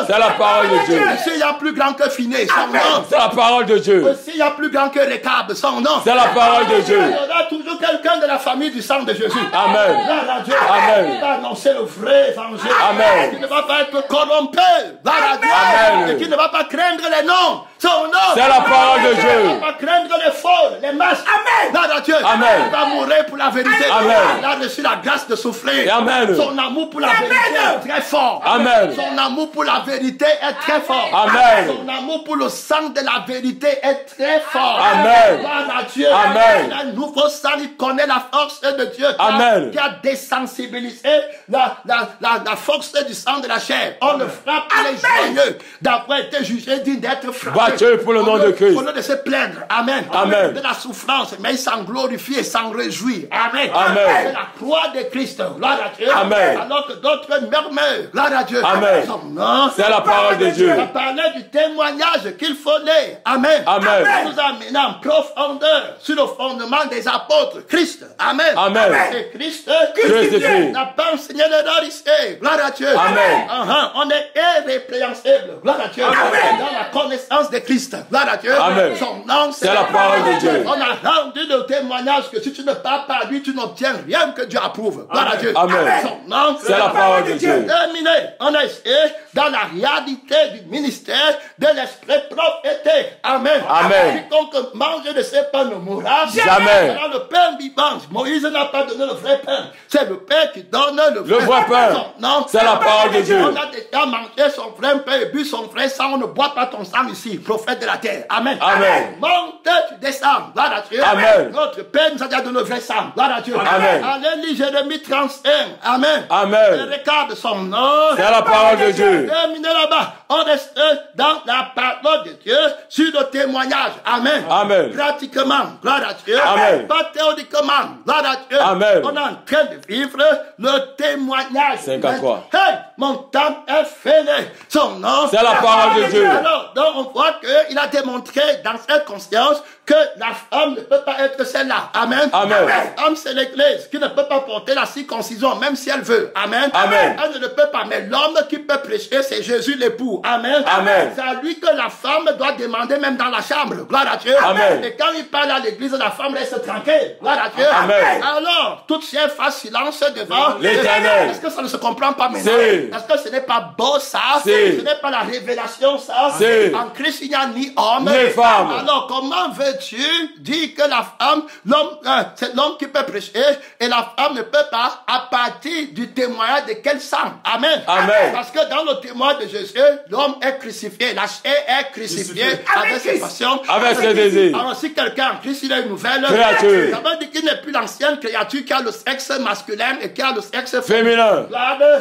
C'est la parole de Dieu. S'il y a plus grand que Phiné, son nom. C'est la parole de Dieu. S'il y a plus grand que Récab, son nom. C'est la parole de Dieu. Il y aura toujours quelqu'un de la famille du sang de Jésus. Amen. Gloire à Dieu. Amen. Il va annoncer le vrai évangile. Amen. Qui ne va pas être corrompu. Gloire à Dieu. Amen. Et qui ne va pas craindre les noms. Son nom. C'est la parole de Dieu. Il ne va pas craindre les faux, les masques. Amen. Gloire à Dieu. Amen. Il va mourir pour la vérité. Amen. Il a reçu la grâce de souffler. Amen. Son amour pour la vérité est très fort. Amen. Son amour pour la vérité est très fort. Amen. Son amour pour le sang de la vérité est très fort. Amen. Gloire à Dieu. Amen. Un nouveau sang, il connaît la force de Dieu. Amen. Qui a désensibilisé la force du sang de la chair. On ne frappe les joyeux d'avoir été jugé digne d'être frappé. Battu pour le nom de Christ. Au lieu de se plaindre. Amen. Amen. De la souffrance, mais il s'en glorifie et s'en réjouit. Amen. Amen. C'est la croix de Christ. Gloire à Dieu. Amen. Alors que d'autres murmurent. Gloire à Dieu. Amen. Non. C'est la parole de Dieu. On parlait du témoignage qu'il faut lire. Amen. Amen. Ça nous amène en profondeur sur le fondement des apôtres. Christ. Amen. Amen. Et Christ Crucifié. n'a pas enseigné l'erreur ici. Gloire à Dieu. Amen. On est irrépréhensible. Gloire à Dieu. Amen. Dans la connaissance de Christ. Gloire à Dieu. Amen. Son nom, C'est la parole de Dieu. On a rendu le témoignage que si tu ne parles pas à lui, tu n'obtiens rien que Dieu approuve. Gloire à Dieu. Amen. Son nom, C'est la parole de Dieu. Terminé. On a essayé dans la réalité du ministère de l'esprit prophétique. Amen. Amen. Quiconque mange de ces pains ne mourra jamais. Dans le pain vivant. Moïse n'a pas donné le vrai pain. C'est le pain qui donne le vrai pain. Non. C'est la parole de Dieu. On a déjà mangé son vrai pain et bu son vrai sang. On ne boit pas ton sang ici, prophète de la terre. Amen. Amen. Monte tu descends. Gloire à Dieu. Amen. Notre Père nous a déjà donné le vrai sang. Gloire à Dieu. Amen. Alléluia, Jérémie 31. Amen. Amen. Et regarde son nom. C'est la parole de Dieu. Terminé là-bas. On reste dans la parole de Dieu sur le témoignage. Amen. Amen. Pratiquement. Gloire à Dieu. Amen. Pas théoriquement. Gloire à Dieu. Amen. On est en train de vivre le témoignage. 53. Hey, mon temps est fini. Son nom. C'est la parole de Dieu. Alors, donc on voit qu'il a démontré dans cette conscience que la femme ne peut pas être celle-là. Amen. Amen. La femme, c'est l'église qui ne peut pas porter la circoncision, même si elle veut. Amen. Amen. Elle ne le peut pas. Mais l'homme qui peut prêcher, c'est Jésus l'époux. Amen. Amen. C'est à lui que la femme doit demander même dans la chambre. Gloire à Dieu. Amen. Et quand il parle à l'église, la femme reste tranquille. Gloire à Dieu. Amen. Alors, toute chair fasse silence devant l'Éternel. Est-ce que ça ne se comprend pas maintenant? Si. Est-ce que ce n'est pas beau ça? Si. Ce n'est pas la révélation ça? Si. En Christ, il n'y a ni homme ni femme. Alors, comment veux-tu dire que la femme, l'homme, c'est l'homme qui peut prêcher et la femme ne peut pas à partir du témoignage de quel sang? Amen. Amen. Parce que dans le témoignage de Jésus, l'homme est crucifié, la chair est crucifiée avec ses passions, avec ses désirs. Alors, si quelqu'un en Christ, il a une nouvelle créature, ça veut dire qu'il n'est plus l'ancienne créature qui a le sexe masculin et qui a le sexe féminin.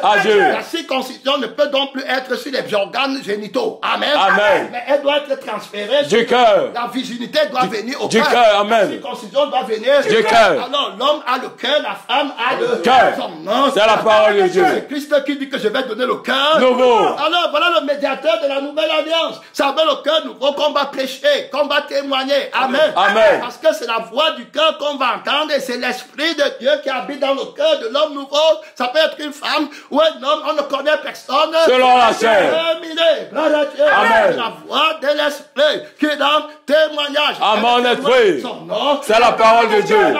Adieu. La circoncision ne peut donc plus être sur les organes génitaux. Amen. Amen. Mais elle doit être transférée du cœur. La virginité doit venir au du cœur. cœur. Amen. La circoncision doit venir du cœur. Alors l'homme a le cœur, la femme a le cœur. C'est la parole de Dieu. C'est Christ qui dit que je vais donner le cœur nouveau. Alors voilà le médiateur de la nouvelle alliance. Ça veut le cœur nouveau qu'on va prêcher, qu'on va témoigner. Amen. Amen. Parce que c'est la voix du cœur qu'on va entendre et c'est l'esprit de Dieu qui habite dans le cœur de l'homme nouveau. Ça peut être une femme ou un homme, on ne connaît personne. Selon la chair. Amen. La voix de l'esprit qui est dans témoignage. À mon esprit. C'est la parole de Dieu.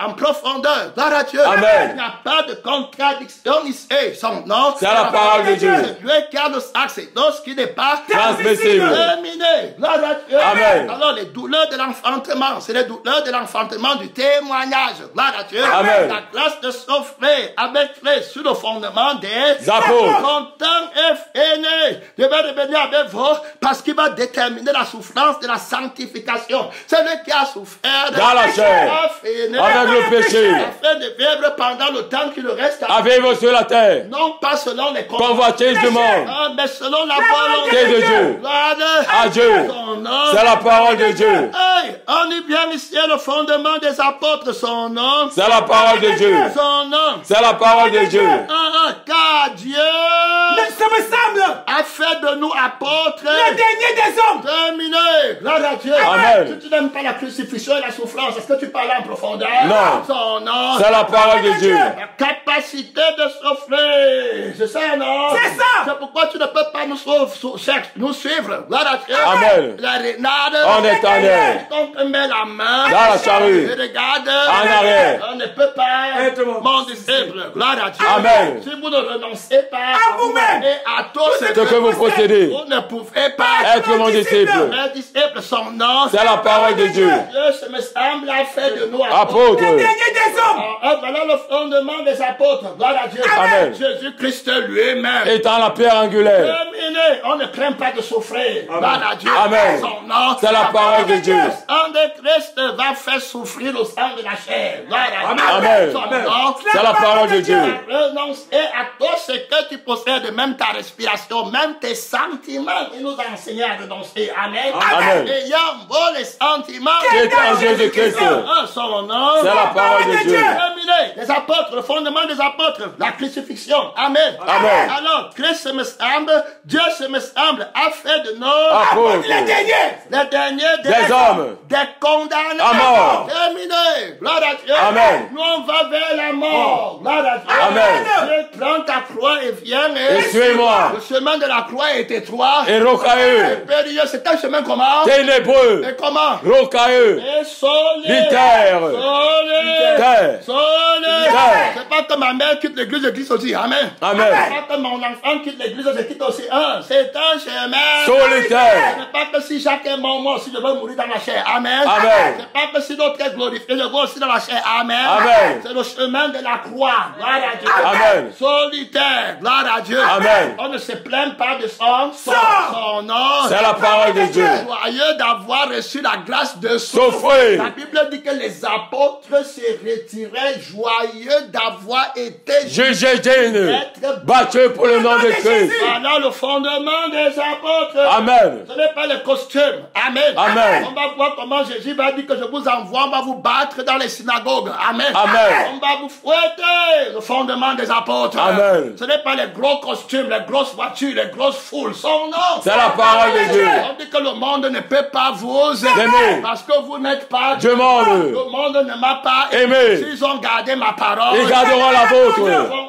En profondeur. Amen. Il n'y a pas de contradiction ici. Son nom. C'est la parole de Dieu. C'est lui qui a le sacerdoce qui n'est pas transmissible. Terminé. Amen. Alors les douleurs de l'enfantement, c'est les douleurs de l'enfantement du témoignage. Amen. La grâce de souffrir avec les sur le fondement des apôtres. Son temps est fini. Je vais revenir avec vous parce qu'il va déterminer la souffrance de la sanctification. C'est lui qui a souffert dans la chair avec le péché afin de vivre pendant le temps qui le reste à vivre sur la terre. Non pas selon les convoitises du monde, mais selon la volonté de Dieu. Adieu. C'est la parole de Dieu. Hey, on y vient ici le fondement des apôtres. Son nom. C'est la parole de Dieu. Son nom. C'est la parole de Dieu. Car Dieu ça me semble a fait de nous apôtres le dernier des hommes. Terminé. Gloire à Dieu. Amen. Si tu n'aimes pas la crucifixion et la souffrance, est-ce que tu parles en profondeur? Non. Son nom. C'est la parole de Dieu. La capacité de souffrir. C'est ça, non? C'est ça. C'est pourquoi tu ne peux pas nous suivre. Gloire à Dieu. Amen. La renade. On est en air. On te met la main dans la charrue. Et regarde. En arrière. On ne peut pas être mon disciple. Gloire à Dieu. Amen. Si vous ne renoncez pas à vous-même et à tout ce que vous possédez, vous ne pouvez pas être mon disciple. Mes disciples, son nom. C'est la parole de Dieu. Dieu me semble a fait de nous apôtres. Le dernier des hommes. Voilà le fondement des apôtres. Gloire à Dieu. Amen. Jésus-Christ lui-même. Étant la pierre angulaire. Terminé. On ne craint pas de souffrir. Gloire à Dieu. Amen. Son nom. C'est la parole de Dieu. Le sang de Christ va faire souffrir le sang de la chair. Gloire à Dieu. Amen. Son nom. C'est la parole de Dieu. Renoncer à tout ce que tu possèdes, même ta respiration, même tes sentiments. Il nous a enseigné à renoncer. Amen. Amen. Ayant beau les sentiments qui est en Jésus-Christ. Son nom. C'est la parole de Dieu. Terminé. Les apôtres, le fondement des apôtres, la crucifixion. Amen. Amen. Alors, Christ me semble, Dieu se me semble, a fait de nous apôtres. Les derniers des hommes. Des condamnés à mort. Terminé. Gloire à Dieu. Amen. Nous on va vers la mort. Gloire à Dieu. Amen. Dieu prend ta croix et viens et suis-moi. Le chemin de la croix est étroit. Et rocailleux. Périlleux. C'est un chemin comment? Ténébreux. Et comment? Rocailleux. Et solide. Terre. Solide. Terre. Solide. C'est pas que ma mère quitte l'église, je quitte aussi. Amen. Amen. C'est pas que mon enfant quitte l'église, je quitte aussi. C'est un chemin solitaire. Ce n'est pas que si Jacques est mort, si je veux mourir dans la chair. Amen. Amen. C'est pas que si l'autre est glorifié, je vais aussi dans la chair. Amen. Amen. C'est le chemin de la croix. Gloire à Dieu. Amen. Solitaire. Gloire à Dieu. Amen. On ne se plaint pas de son nom. C'est la parole de Dieu. Joyeux d'avoir reçu la grâce de Souffrir. La Bible dit que les apôtres se retiraient joyeux d'avoir été Jugé battu pour le nom de Christ. Voilà le fondement des apôtres. Amen. Ce n'est pas le costume. Amen. Amen. On va voir comment Jésus va dire que je vous envoie, on va vous battre dans les synagogues. Amen. Amen. On va vous fouetter. Le fondement des apôtres. Amen. Ce n'est pas les gros costumes, les grosses voitures, les grosses foules. Son nom. C'est la parole de Dieu. On dit que le monde ne peut pas vous aimer. Parce que vous n'êtes pas Dieu. Le monde ne m'a pas aimé. S'ils ont gardé ma parole, ils garderont la vôtre.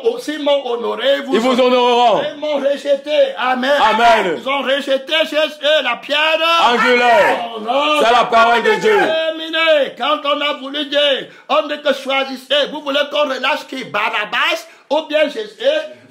Ils aussi m'ont honoré. Ils vous honoreront. Ils m'ont rejeté. Amen. Amen. Ils ont rejeté chez eux la pierre angulaire. C'est la parole de Dieu. Terminé. Quand on a voulu dire, on dit que choisissez. Vous voulez qu'on relâche qui? Barabbas ou bien Jésus?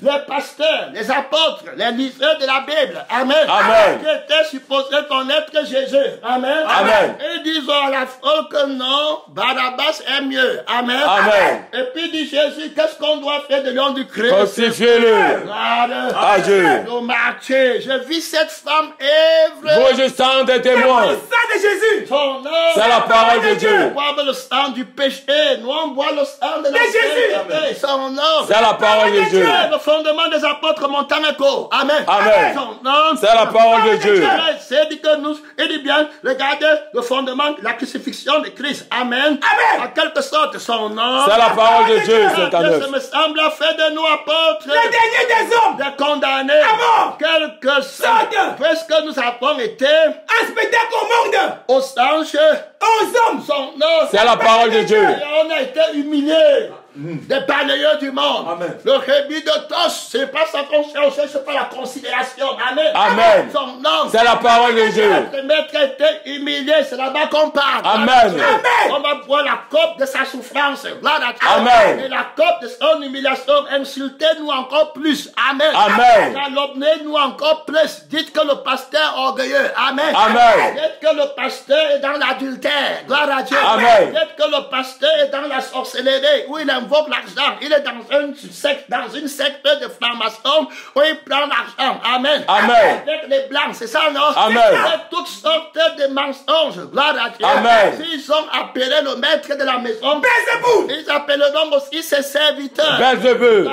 Les pasteurs, les apôtres, les livreurs de la Bible. Amen. Amen. Qui étaient supposés connaître Jésus. Amen. Amen. Et disent à la foule que non, Barabbas est mieux. Amen. Amen. Et puis dit Jésus, qu'est-ce qu'on doit faire de l'homme du Christ? Crucifiez-le. Adieu. Le marché. Je vis cette femme ivre. Vous, je sens des témoins. Le sang de Jésus. Son nom. C'est la parole de Dieu. On boit le sang du péché. Nous, on boit le sang de la Jésus. Son nom. C'est la parole de Dieu. Le fondement des apôtres Montaneco. Amen. Amen. Son nom. C'est la parole de Dieu. C'est dit que nous, il dit bien, regardez le fondement, la crucifixion de Christ. Amen. Amen. En quelque sorte, son nom. C'est la parole de Dieu, cette année. Ça me semble a fait de nous apôtres. Le dernier des hommes. Des condamnés. Amen. Quelque sorte. Puisque nous avons été un spectacle au monde. aux anges. Aux hommes. Son nom. C'est la parole de Dieu. Et on a été humiliés. Des balayeurs du monde. Amen. Le rébut de tous, c'est pas sa conscience, c'est pas la considération. Amen. Amen. Son nom. C'est la parole de Dieu. Le maître a été humilié, c'est là-bas qu'on parle. Amen. Amen. On va boire la coupe de sa souffrance. Amen. Et la coupe de son humiliation, insultez-nous encore plus. Amen. Amen. Calomniez-nous encore plus. Dites que le pasteur est orgueilleux. Amen. Amen. Dites que le pasteur est dans l'adultère. Gloire à Dieu. Amen. Dites que le pasteur est dans la sorcellerie, où il invoque l'argent. Il est dans une secte de franc-maçon où il prend l'argent. Amen. Amen. Avec les blancs, c'est ça, non? Amen. C'est toutes sortes de mensonges. Gloire à Dieu. Amen. S'ils ont appelé le maître de la maison, Belzébuth. ils appelleront aussi ses serviteurs. Belzébuth.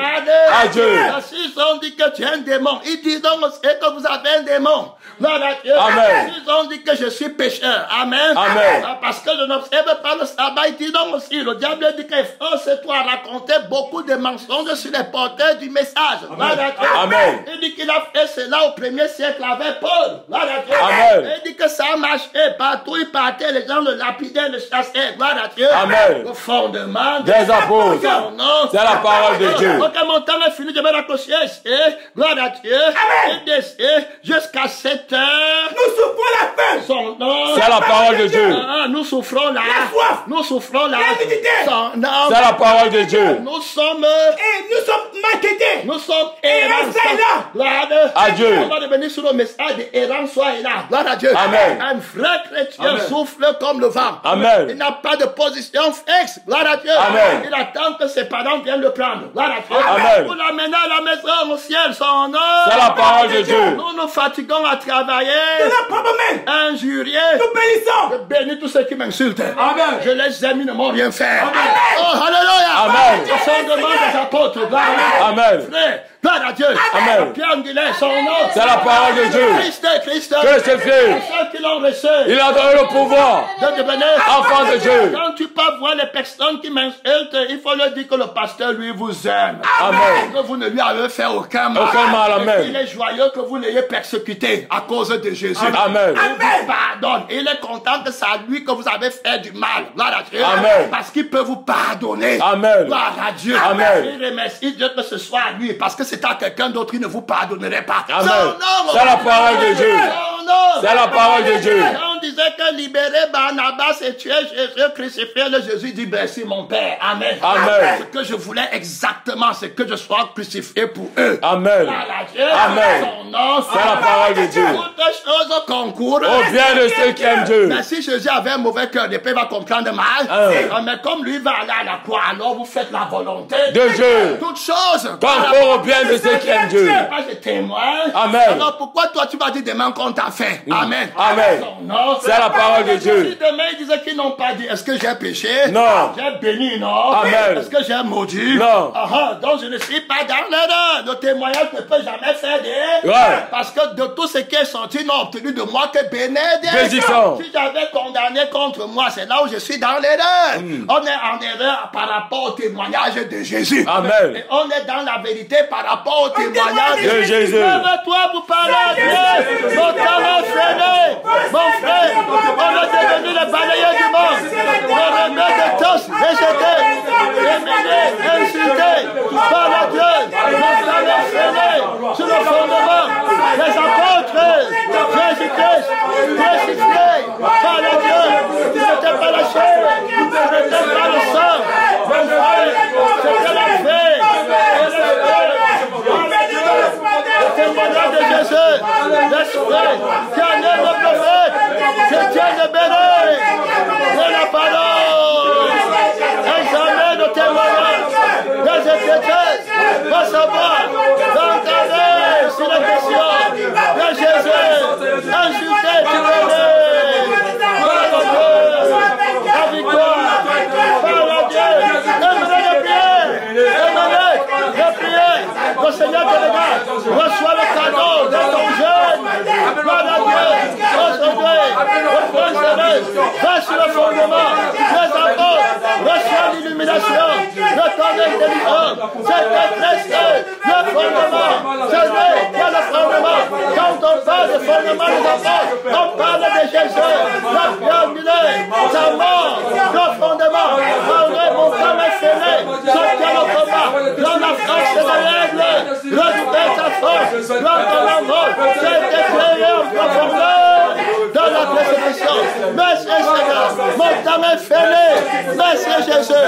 Adieu. S'ils ont dit que tu es un démon, ils diront aussi que vous avez un démon. Gloire à Dieu. Amen. S'ils ont dit que je suis pécheur. Amen. Amen. Parce que je n'observe pas le sabbat, ils diront aussi, le diable dit que force-toi à raconter beaucoup de mensonges sur les porteurs du message. Amen. Amen. Il dit qu'il a fait cela au 1er siècle avec Paul. Amen. Il dit que ça a marché. Partout il partait, les gens le lapidaient, le chassaient. Gloire à Dieu. Amen. Le fondement Des apôtres. C'est la parole de Dieu. Donc, mon temps est fini, je vais raccrocher. Gloire à Dieu. Amen. Et jusqu'à 7 heures. Nous souffrons la faim. Son nom. C'est la parole de Dieu. Nous souffrons là. La soif. Nous souffrons là. L'humidité. Son nom. C'est la parole de Dieu. Nous sommes. Et nous sommes maltraités. Nous sommes Errants, errants. sois là. Gloire à Dieu. On va devenir sur le message de errants, sois là. Gloire à Dieu. Amen. Un vrai chrétien Amen. souffle comme le vent. Amen. Il n'a pas de position fixe. Gloire à Dieu. Amen. Il attend que ses parents viennent le prendre. Gloire à Dieu. Amen. Pour l'amener à la maison au ciel, son nom. C'est la parole de Dieu. Nous nous fatiguons à travailler. De nos propres mains. Injurier. Nous bénissons. Je bénis tous ceux qui m'insultent. Amen. Je les aime, ils ne m'ont rien fait. Amen. Oh, alléluia. Amen. Le fondement des apôtres. Gloire à Dieu. Amen. Frère, gloire à Dieu. Amen. Pierre angulaire, son nom. C'est la parole de Dieu. Christ. Crucifié. Ceux qui l'ont reçu. Il a donné le pouvoir. De devenir Enfant de Dieu. Quand tu peux voir les personnes qui m'insultent, il faut leur dire que le pasteur, lui, vous aime. Amen. Que vous ne lui avez fait aucun mal. Aucun mal, amen. Il est joyeux que vous l'ayez persécuté à cause de Jésus. Amen. Il vous pardonne. Il est content que c'est à lui que vous avez fait du mal. Gloire à Dieu. Amen. Parce qu'il peut vous pardonner. Amen. Gloire à Dieu. Amen. Il remercie Dieu que ce soit à lui. Parce que c'est à quelqu'un d'autre, il ne vous pardonnerait pas. Amen. Son nom, C'est la parole de Dieu. Son nom. C'est la parole de Dieu. On disait que libérer Barnabas et tuer Jésus, crucifier le Jésus dit merci mon Père. Amen. Amen. Ce que je voulais exactement, c'est que je sois crucifié pour eux. Amen. Amen. Son nom, C'est la parole de Dieu. toutes choses concourent Au bien de ceux qui aiment Dieu. Mais si Jésus avait un mauvais cœur, le Père va comprendre mal. Mais comme lui va aller à la croix, alors vous faites la volonté De Dieu. toutes choses. Concourt au bien de ceux qui aiment Dieu. Pas de témoin. Amen. Alors pourquoi toi tu vas dire demain qu'on t'a fait? Amen. Amen. C'est la parole de Dieu. Si demain ils disaient qu'ils n'ont pas dit, est-ce que j'ai péché? Non. J'ai béni, non? Amen. Est-ce que j'ai maudit? Non. Donc je ne suis pas dans l'erreur. Le témoignage ne peut jamais faire des... Ouais. Parce que de tout ce qui est sorti, ils n'ont obtenu de moi que bénédiction. Si j'avais condamné contre moi, c'est là où je suis dans l'erreur. On est en erreur par rapport au témoignage de Jésus. Amen. Et on est dans la vérité par rapport au témoignage de Jésus. Lève-toi pour parler à Dieu. Mon temps est freiné. Mon frère, on est devenu les balayeurs du monde. Le remède de tous, rejeté, émené, insulté par la Dieu. Mon temps est freiné sur le fondement des apôtres. Jésus-Christ, crucifié par la Dieu. Ce n'était pas la chair, ce n'était pas le sang. Mon frère, c'était la paix et l'esprit. Le témoignage de Jésus, l'esprit, qui a né le prophète, qui tient le béret de la parole. Examine le témoignage des Écritures pour savoir, d'entendre sur la question de Jésus, insulté, tu connais, la victoire, par la Dieu, aimerait le prier, aimerait le prier, le Seigneur te regarde, reçois le cadeau de ton jeûne, par la Dieu, aujourd'hui, va sur le fondement, les apôtres, reçois l'illumination, le temps de délivrance, c'est presque le fondement, c'est lui qui a le fondement. Quand on parle de fondement des apôtres, on parle de Jésus, la bienvenue, sa mort, le fondement, mon temps est fini, sortir le combat, dans la France c'est la règle, redouter sa force, dans ton amour, c'est éclairé en profondeur, dans la présélection. Merci Seigneur, mon temps est fini, merci Jésus.